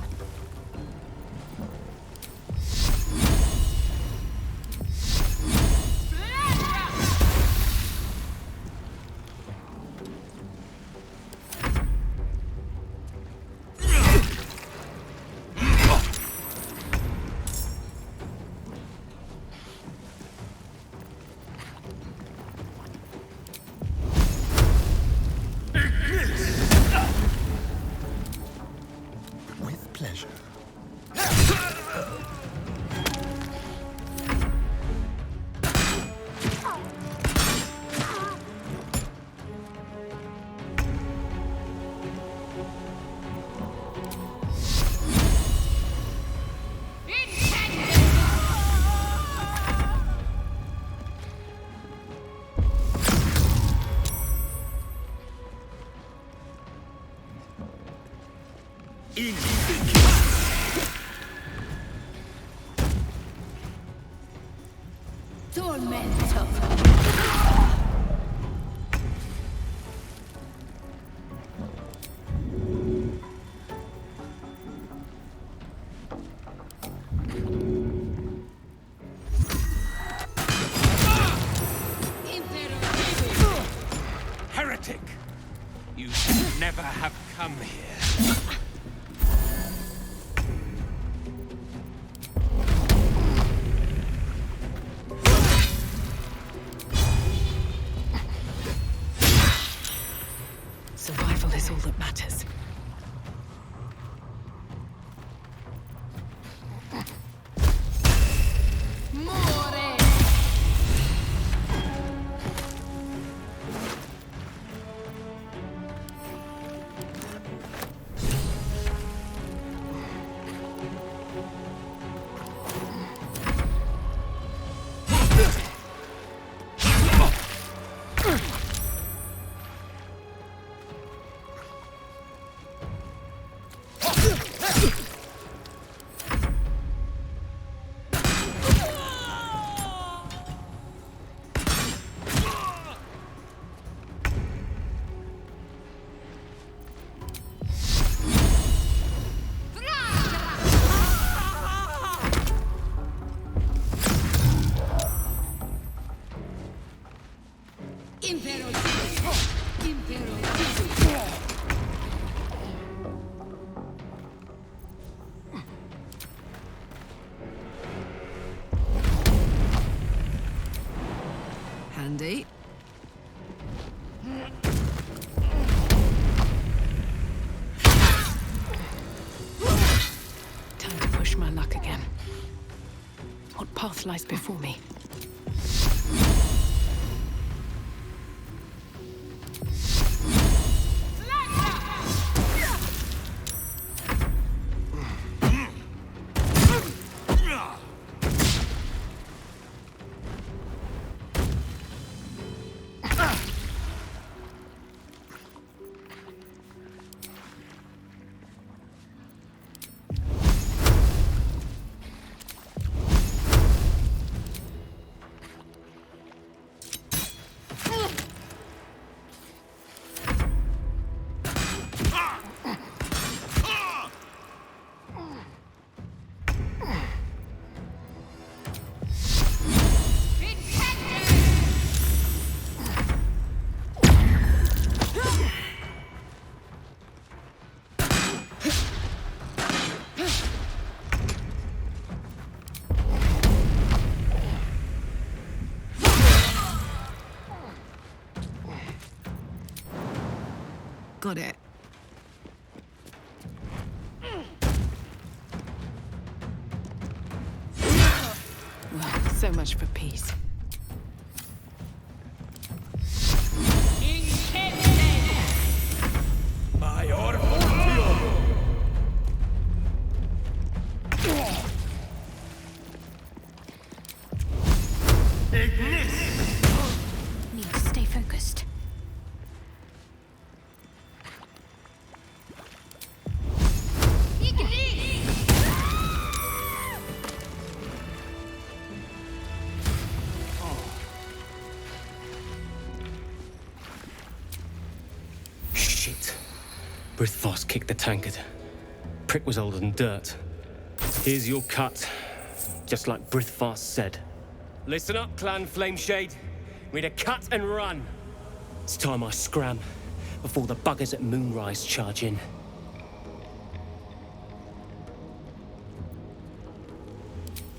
Pleasure. Tormento. Heretic! You should never have come here. Survival is all that matters. Handy. Time to push my luck again. What path lies before me? Got it. Well, so much for peace. Mayor Fortio! Need to stay focused. Shit. Brithvoss kicked the tankard. Prick was older than dirt. Here's your cut, just like Brithvoss said. Listen up, Clan Flameshade. We need to cut and run. It's time I scram before the buggers at Moonrise charge in.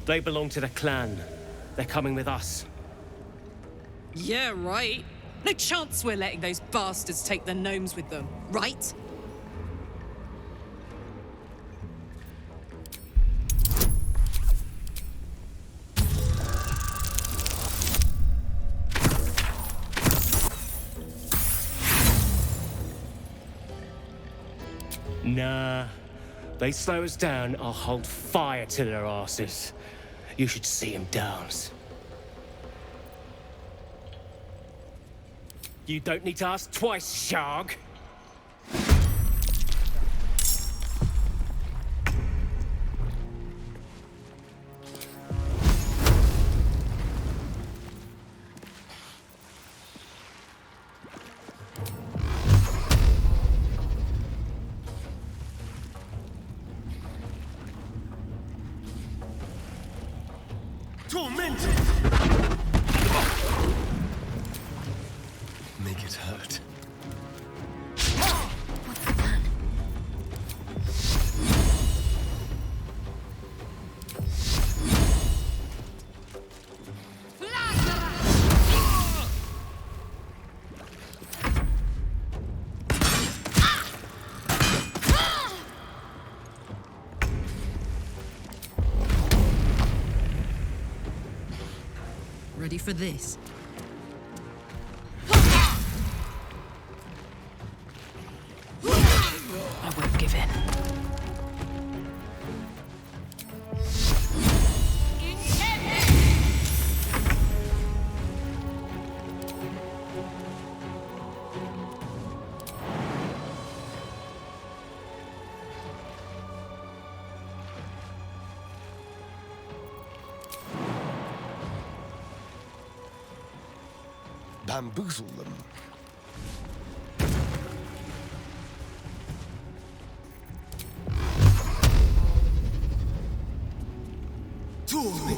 They belong to the clan. They're coming with us. Yeah, right. No chance we're letting those bastards take the gnomes with them, right? Nah. They slow us down, I'll hold fire to their asses. You should see them dance. You don't need to ask twice, Sharg. Tormented! Make it hurt. Ready for this? I won't give in. Bamboozle them. To me.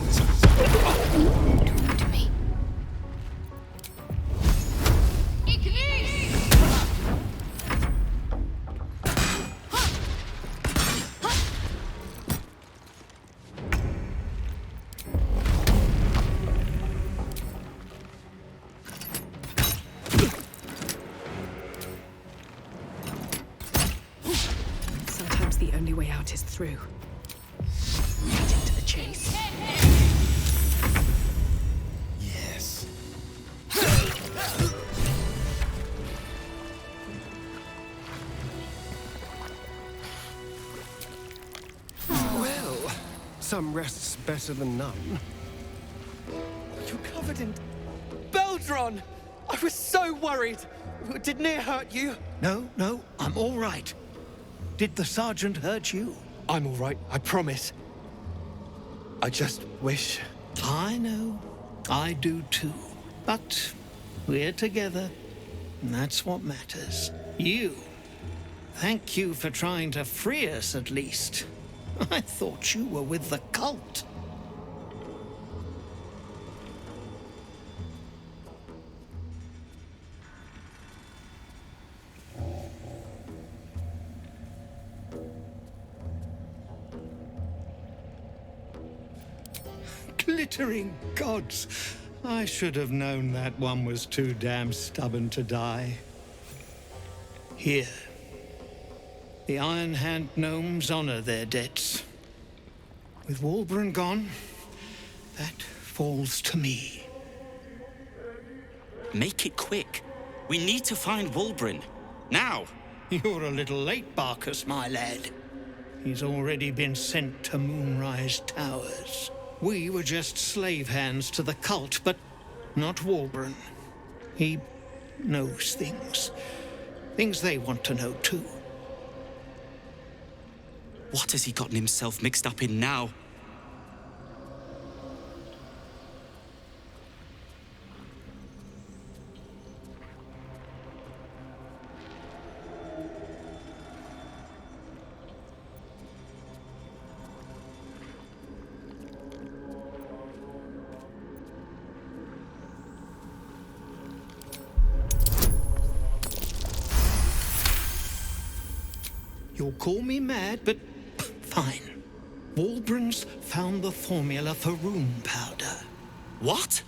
Sometimes the only way out is through. Get into the chase. Yes. Well, some rest's better than none. You're covered in... Beldron! I was so worried! Didn't it hurt you? No, I'm all right. Did the sergeant hurt you? I'm all right, I promise. I just wish... I know. I do too. But we're together. And that's what matters. You. Thank you for trying to free us, at least. I thought you were with the cult. Glittering gods! I should have known that one was too damn stubborn to die. here. The Iron Hand gnomes honor their debts. With Walburn gone, that falls to me. Make it quick. We need to find Walburn. Now! You're a little late, Barkus, my lad. He's already been sent to Moonrise Towers. We were just slave hands to the cult, but not Walburn. He knows things. Things they want to know, too. What has he gotten himself mixed up in now? You'll call me mad, but fine. Walbrun's found the formula for rune powder. What?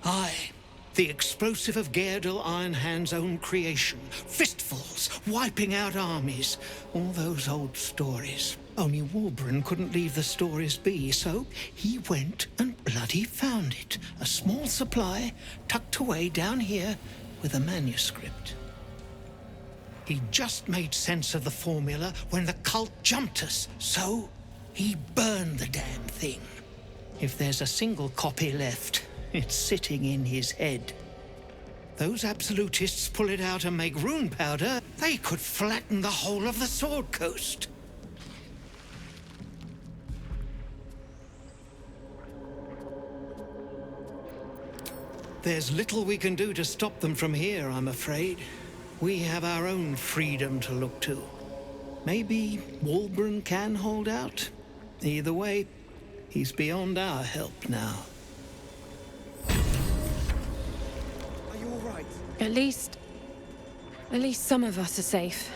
Aye. The explosive of Gaerdel Ironhand's own creation. Fistfuls, wiping out armies. All those old stories. Only Walburn couldn't leave the stories be, so he went and bloody found it. A small supply, tucked away down here with a manuscript. He just made sense of the formula when the cult jumped us, so he burned the damn thing. If there's a single copy left, it's sitting in his head. Those absolutists pull it out and make rune powder, they could flatten the whole of the Sword Coast. There's little we can do to stop them from here, I'm afraid. We have our own freedom to look to. Maybe Walburn can hold out. Either way, he's beyond our help now. Are you all right? At least some of us are safe.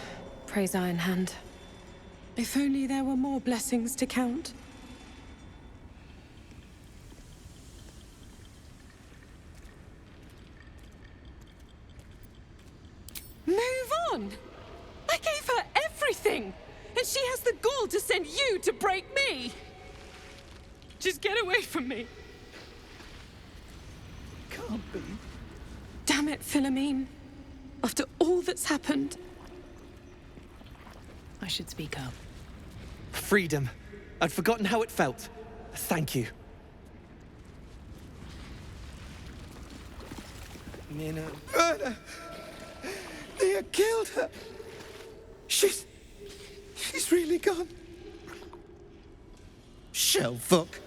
Praise Iron Hand. If only there were more blessings to count. Move on! I gave her everything! And she has the gall to send you to break me! Just get away from me. Can't be. Damn it, Philomene. After all that's happened. I should speak up. Freedom. I'd forgotten how it felt. Thank you. Nina. Murder! They have killed her! She's really gone. Shell fuck.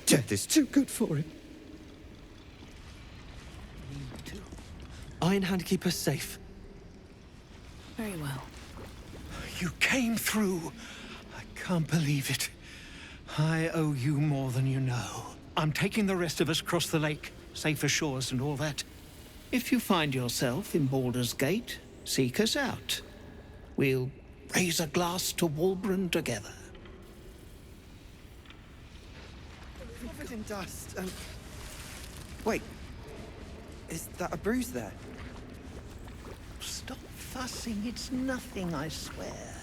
Death is too good for him. Iron Hand keep us safe. Very well. You came through. I can't believe it. I owe you more than you know. I'm taking the rest of us across the lake, safer shores and all that. If you find yourself in Baldur's Gate, seek us out. We'll raise a glass to Walburn together. Covered in dust and... Wait. Is that a bruise there? Stop fussing. It's nothing, I swear.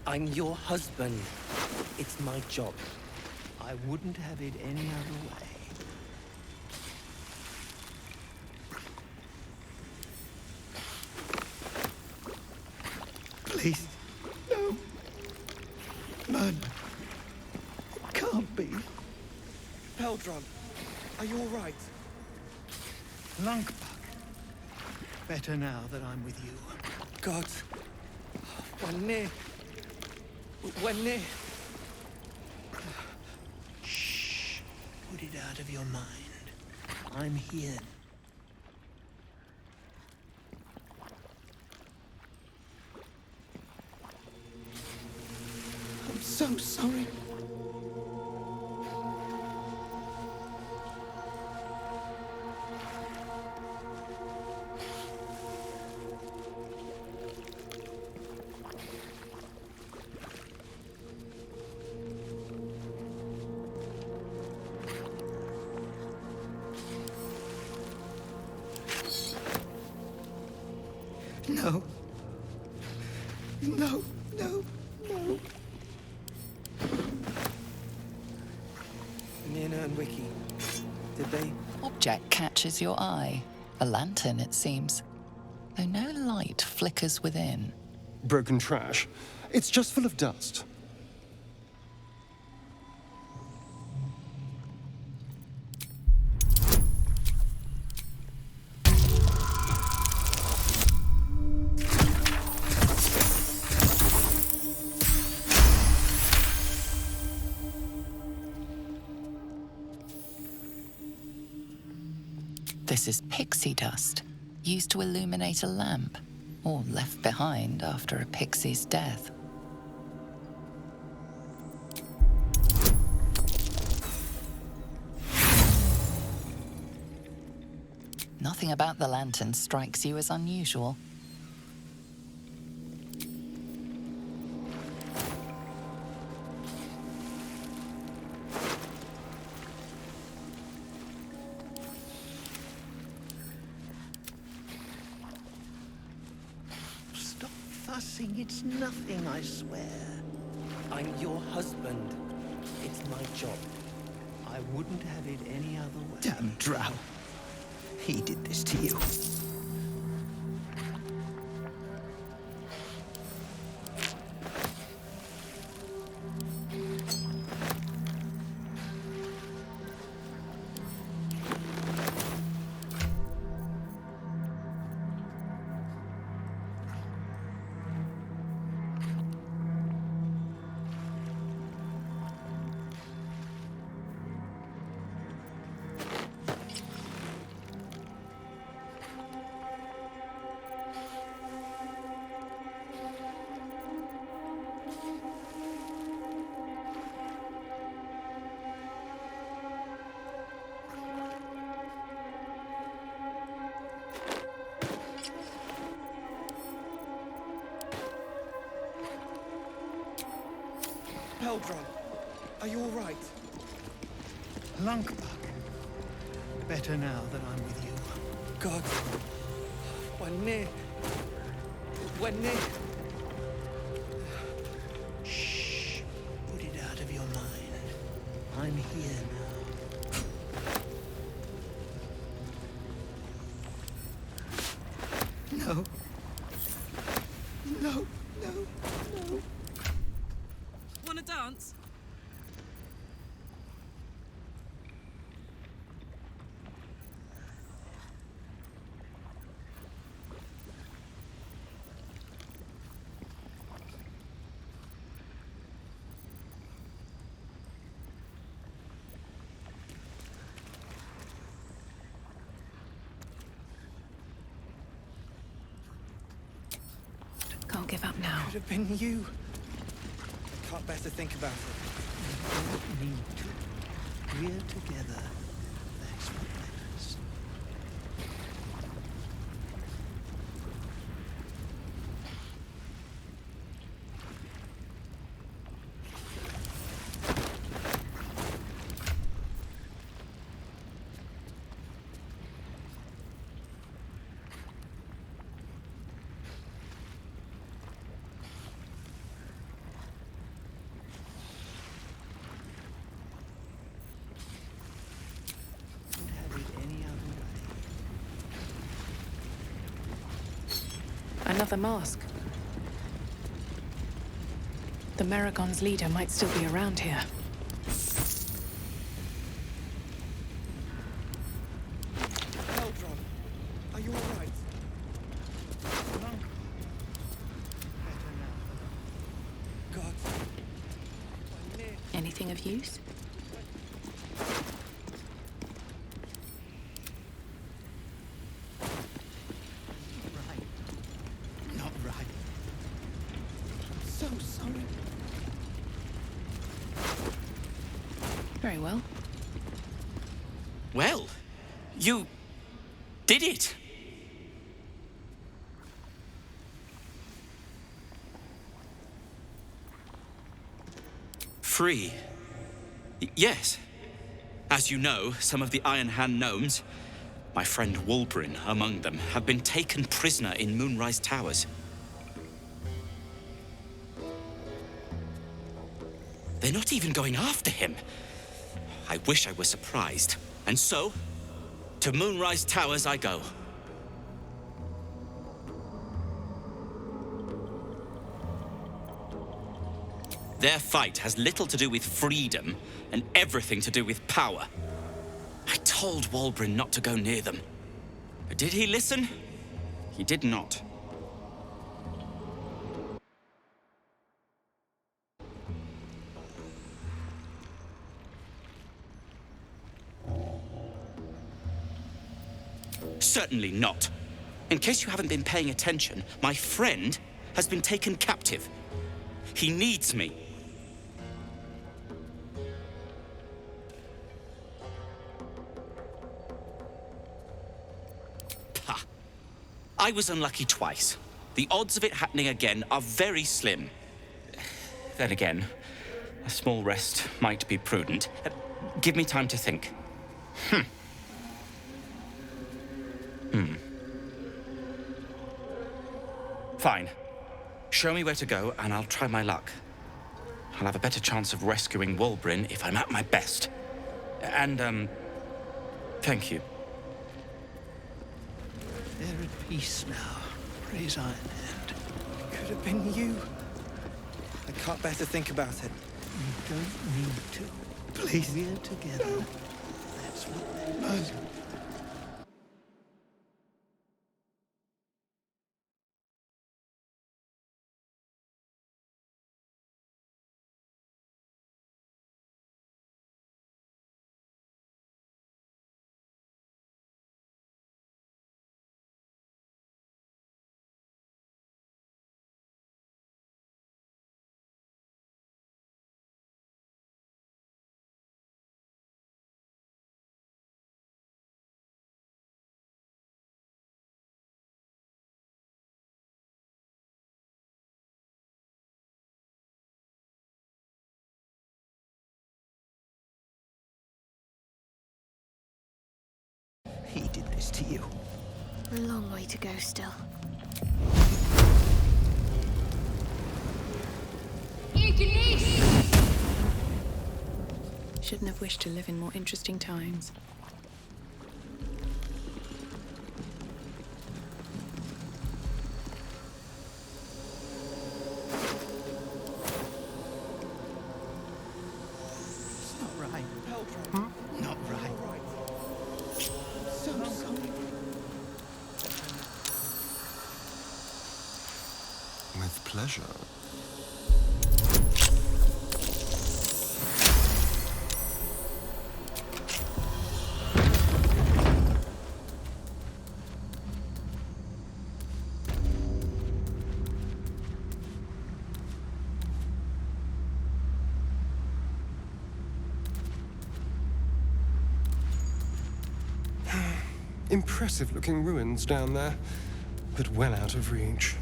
I'm your husband. It's my job. I wouldn't have it any other way. Please, no. Man, it can't be. Peldron, are you all right? Lunkbuck. Better now that I'm with you. God. We're near. We're near. Shh. Put it out of your mind. I'm here. I'm so sorry. No. No, no, no. Nina and Wiki, did they? Object catches your eye. A lantern, it seems. Though no light flickers within. Broken trash. It's just full of dust. This is pixie dust, used to illuminate a lamp, or left behind after a pixie's death. Nothing about the lantern strikes you as unusual. Stop fussing. It's nothing, I swear. I'm your husband. It's my job. I wouldn't have it any other way. Damn drow. He did this to you. Baldur, are you all right? Lunkbug. Better now that I'm with you. God. When Shh. Put it out of your mind. I'm here now. No. No, no, no. Wanna dance? Can't give up now. Could have been you. Can't bear to think about it. You don't need to. We're together. That's what matters. Another mask. The Meragon's leader might still be around here. Baldur, are you all right? Lunk. Better now. God. Anything of use? Not right. I'm so sorry. Very well. Well, you did it. Free. Yes. As you know, some of the Iron Hand gnomes, my friend Wulbrin among them, have been taken prisoner in Moonrise Towers. They're not even going after him. I wish I were surprised. And so, to Moonrise Towers I go. Their fight has little to do with freedom and everything to do with power. I told Walbrin not to go near them. But did he listen? He did not. Certainly not. In case you haven't been paying attention, my friend has been taken captive. He needs me. Pah. I was unlucky twice. The odds of it happening again are very slim. Then again, a small rest might be prudent. Give me time to think. Fine. Show me where to go, and I'll try my luck. I'll have a better chance of rescuing Walbrin if I'm at my best. And, thank you. They're at peace now. Praise Ironhand. Could have been you. I can't bear to think about it. You don't need to. Please. We're together. That's what matters. He did this to you. A long way to go still. Shouldn't have wished to live in more interesting times. It's not right. Not right. So sorry. With pleasure. Impressive-looking ruins down there, but well out of reach.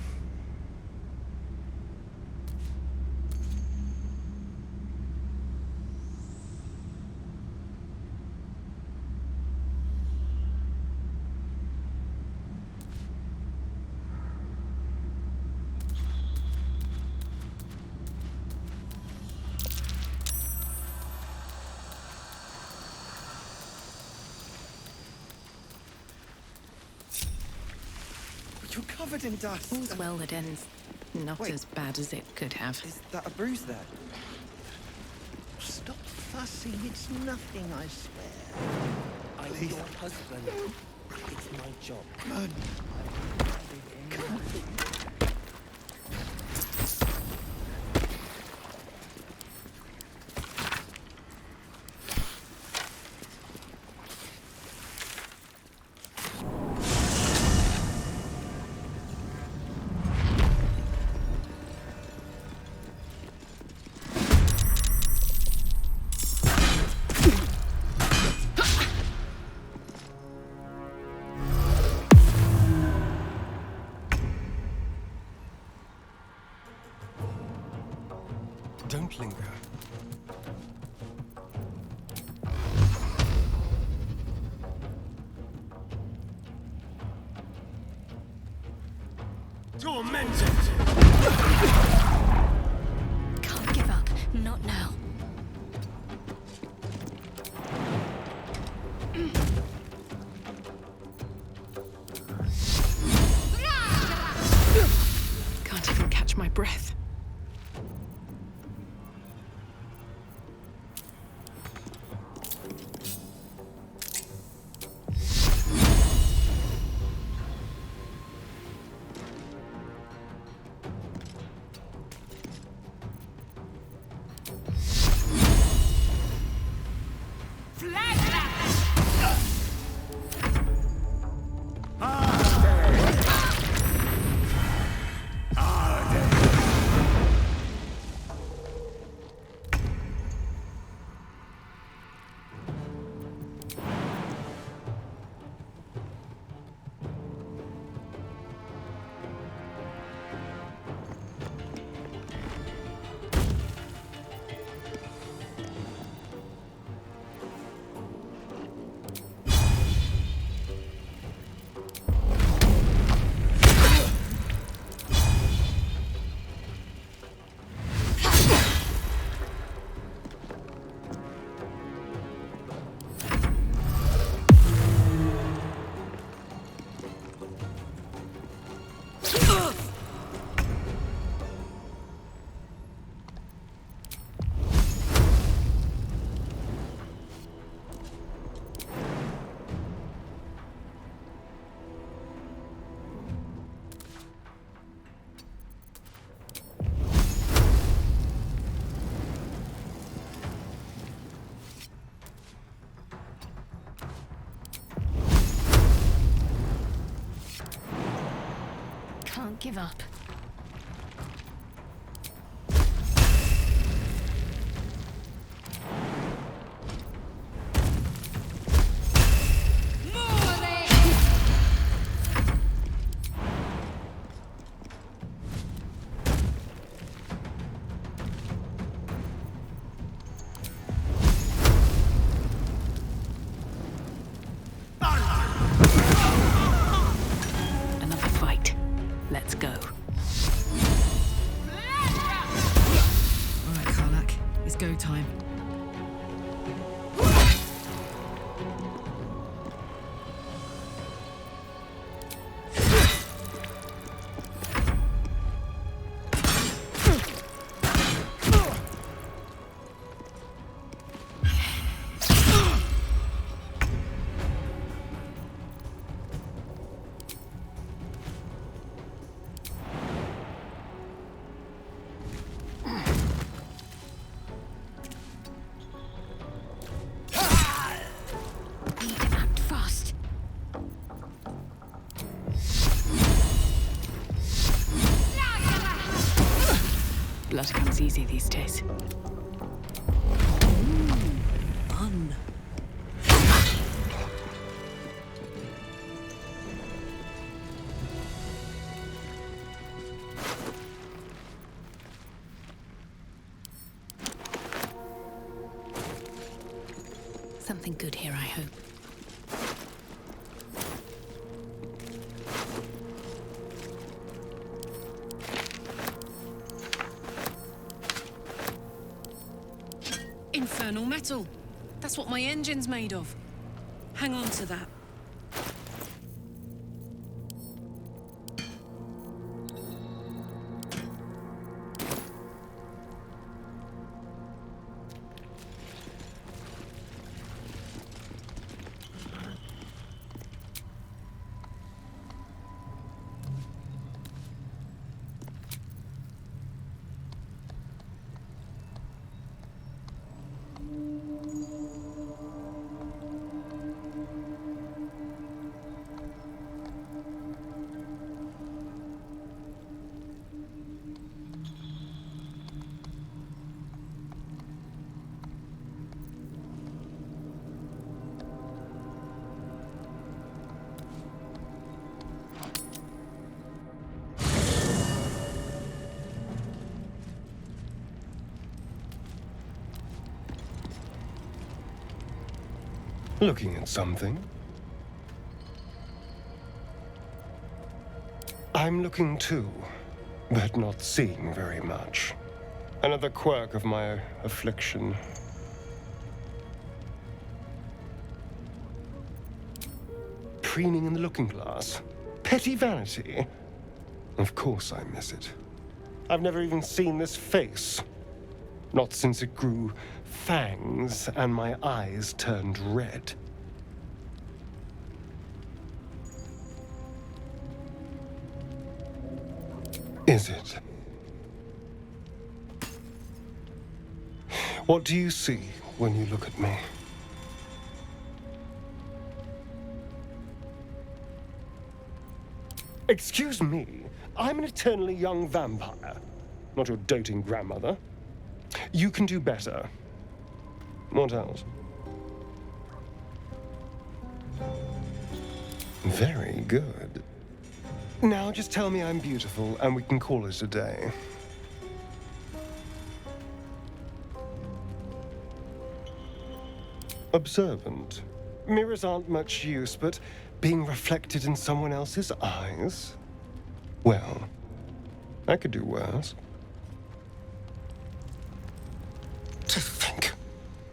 You're covered in dust. All's well that ends not Wait. as bad as it could have. Is that a bruise there? Stop fussing. It's nothing, I swear. I'm Please. your husband. It's my job. Come on. Don't linger. Tormented! Can't give up. Not now. give up. Another fight. Let's go. All right, Karlak. It's go time. Need to act fast. Blood comes easy these days. Fun. Something good here, I hope. Infernal metal. That's what my engine's made of. Hang on to that. Looking at something? I'm looking too, but not seeing very much. Another quirk of my affliction. Preening in the looking glass. Petty vanity. Of course I miss it. I've never even seen this face. Not since it grew fangs and my eyes turned red. Is it? What do you see when you look at me? Excuse me, I'm an eternally young vampire, not your doting grandmother. You can do better. What else? Very good. Now just tell me I'm beautiful and we can call it a day. Observant. Mirrors aren't much use, but being reflected in someone else's eyes? Well, I could do worse. To think,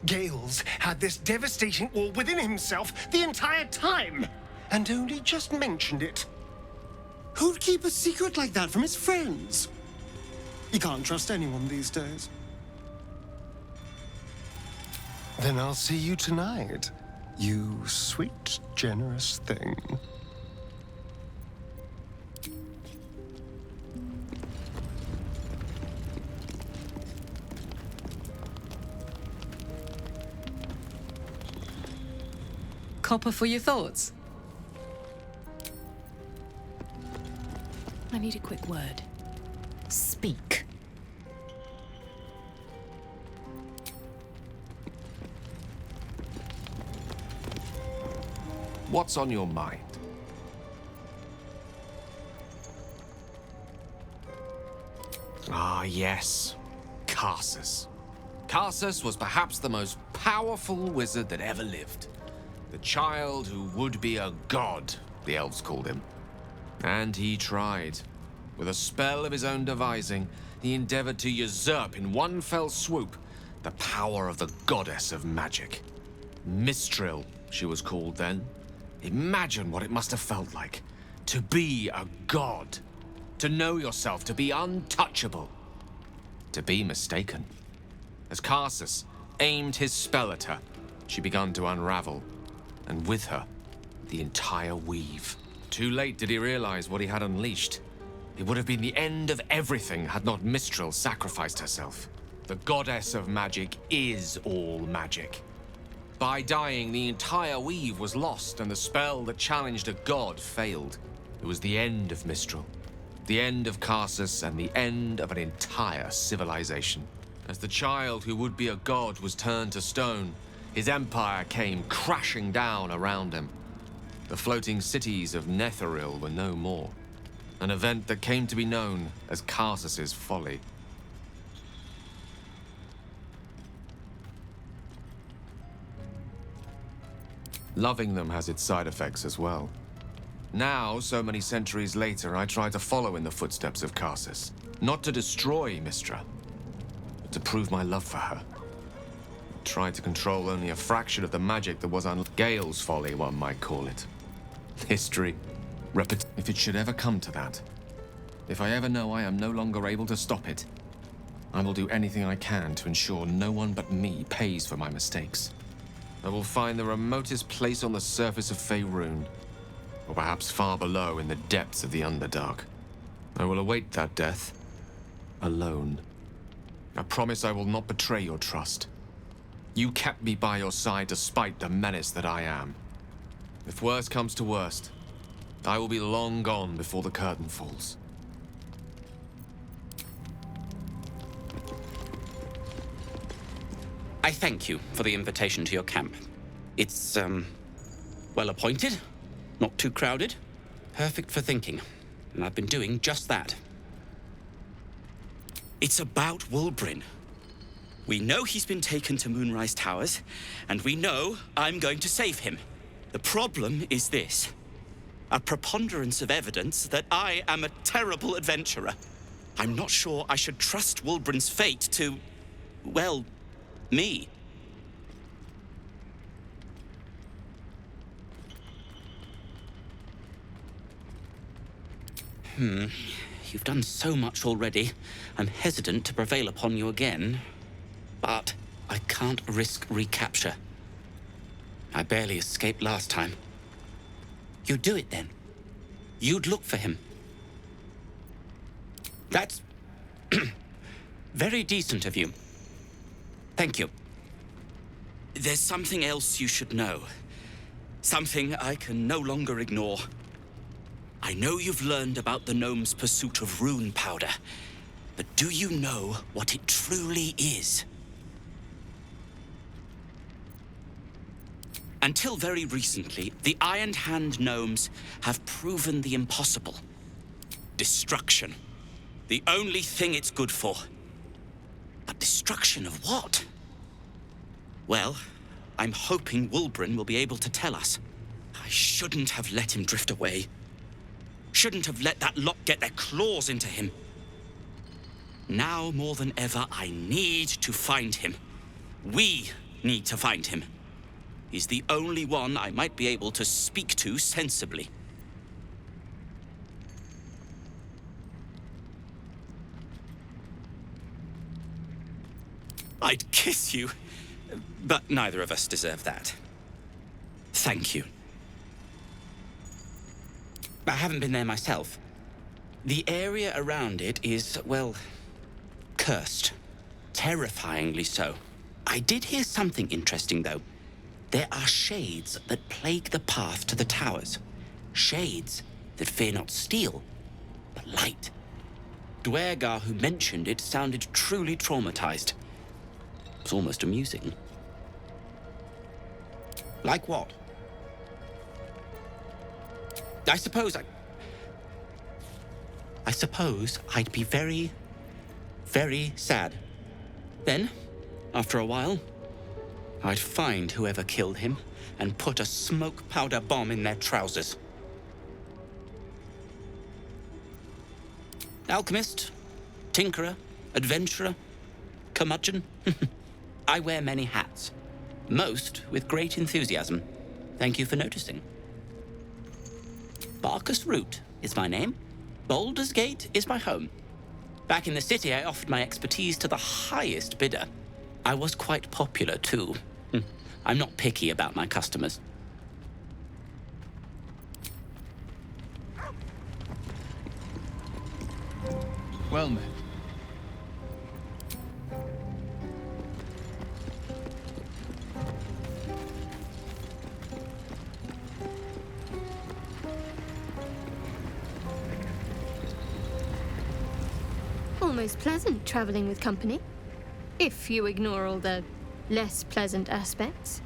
Gales had this devastating all within himself the entire time, and only just mentioned it. Who'd keep a secret like that from his friends? You can't trust anyone these days. Then I'll see you tonight, you sweet, generous thing. Copper for your thoughts? I need a quick word. Speak. What's on your mind? Ah, yes. Karsus. Karsus was perhaps the most powerful wizard that ever lived. The child who would be a god, the elves called him. And he tried. With a spell of his own devising, he endeavored to usurp in one fell swoop the power of the goddess of magic. Mistril, she was called then. Imagine what it must have felt like to be a god, to know yourself, to be untouchable, to be mistaken. As Karsus aimed his spell at her, she began to unravel, and with her, the entire weave. Too late did he realize what he had unleashed. It would have been the end of everything had not Mistril sacrificed herself. The goddess of magic is all magic. By dying, the entire weave was lost, and the spell that challenged a god failed. It was the end of Mistril, the end of Karsus, and the end of an entire civilization. As the child who would be a god was turned to stone, his empire came crashing down around him. The floating cities of Netheril were no more, an event that came to be known as Karsus's folly. Loving them has its side effects as well. Now, so many centuries later, I try to follow in the footsteps of Karsus. Not to destroy Mistra, but to prove my love for her. Try to control only a fraction of the magic that was on Gale's folly, one might call it. History. If it should ever come to that, if I ever know I am no longer able to stop it, I will do anything I can to ensure no one but me pays for my mistakes. I will find the remotest place on the surface of Faerun, or perhaps far below in the depths of the Underdark. I will await that death, alone. I promise I will not betray your trust. You kept me by your side despite the menace that I am. If worst comes to worst, I will be long gone before the curtain falls. I thank you for the invitation to your camp. It's, well appointed, not too crowded, perfect for thinking, and I've been doing just that. It's about Wulbrin. We know he's been taken to Moonrise Towers, and we know I'm going to save him. The problem is this: a preponderance of evidence that I am a terrible adventurer. I'm not sure I should trust Wulbrin's fate to, well, me. You've done so much already. I'm hesitant to prevail upon you again. But I can't risk recapture. I barely escaped last time. You'd do it then. You'd look for him. That's very decent of you. Thank you. There's something else you should know. Something I can no longer ignore. I know you've learned about the gnome's pursuit of rune powder, but do you know what it truly is? Until very recently, the Iron Hand gnomes have proven the impossible. Destruction. The only thing it's good for. But destruction of what? Well, I'm hoping Wulbrin will be able to tell us. I shouldn't have let him drift away. Shouldn't have let that lot get their claws into him. Now more than ever, I need to find him. We need to find him. He's the only one I might be able to speak to sensibly. I'd kiss you, but neither of us deserve that. Thank you. I haven't been there myself. The area around it is, well, cursed. Terrifyingly so. I did hear something interesting, though. There are shades that plague the path to the towers. Shades that fear not steel, but polite. Dwergar who mentioned it sounded truly traumatized. It was almost amusing. Like what? I suppose I'd be very, very sad. Then, after a while, I'd find whoever killed him and put a smoke powder bomb in their trousers. Alchemist, tinkerer, adventurer, curmudgeon. I wear many hats, most with great enthusiasm. Thank you for noticing. Barkus Root is my name. Baldur's Gate is my home. Back in the city, I offered my expertise to the highest bidder. I was quite popular, too. I'm not picky about my customers. Well met. Almost pleasant traveling with company, if you ignore all the less pleasant aspects.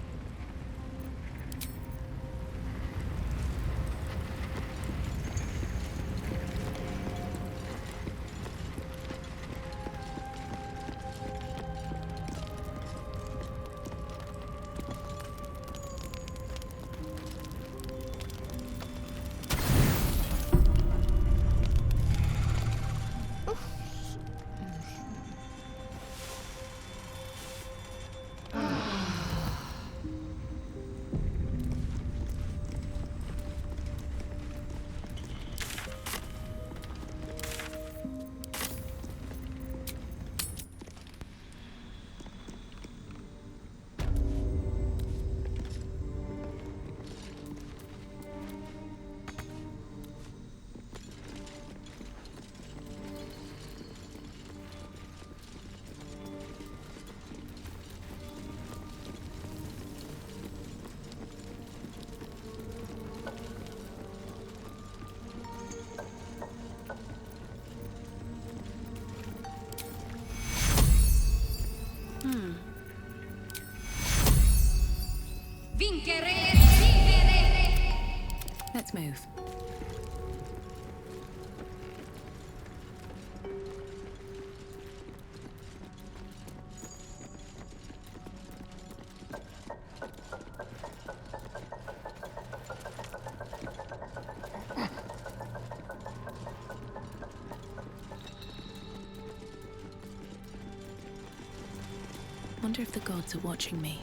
Let's move. Wonder if the gods are watching me.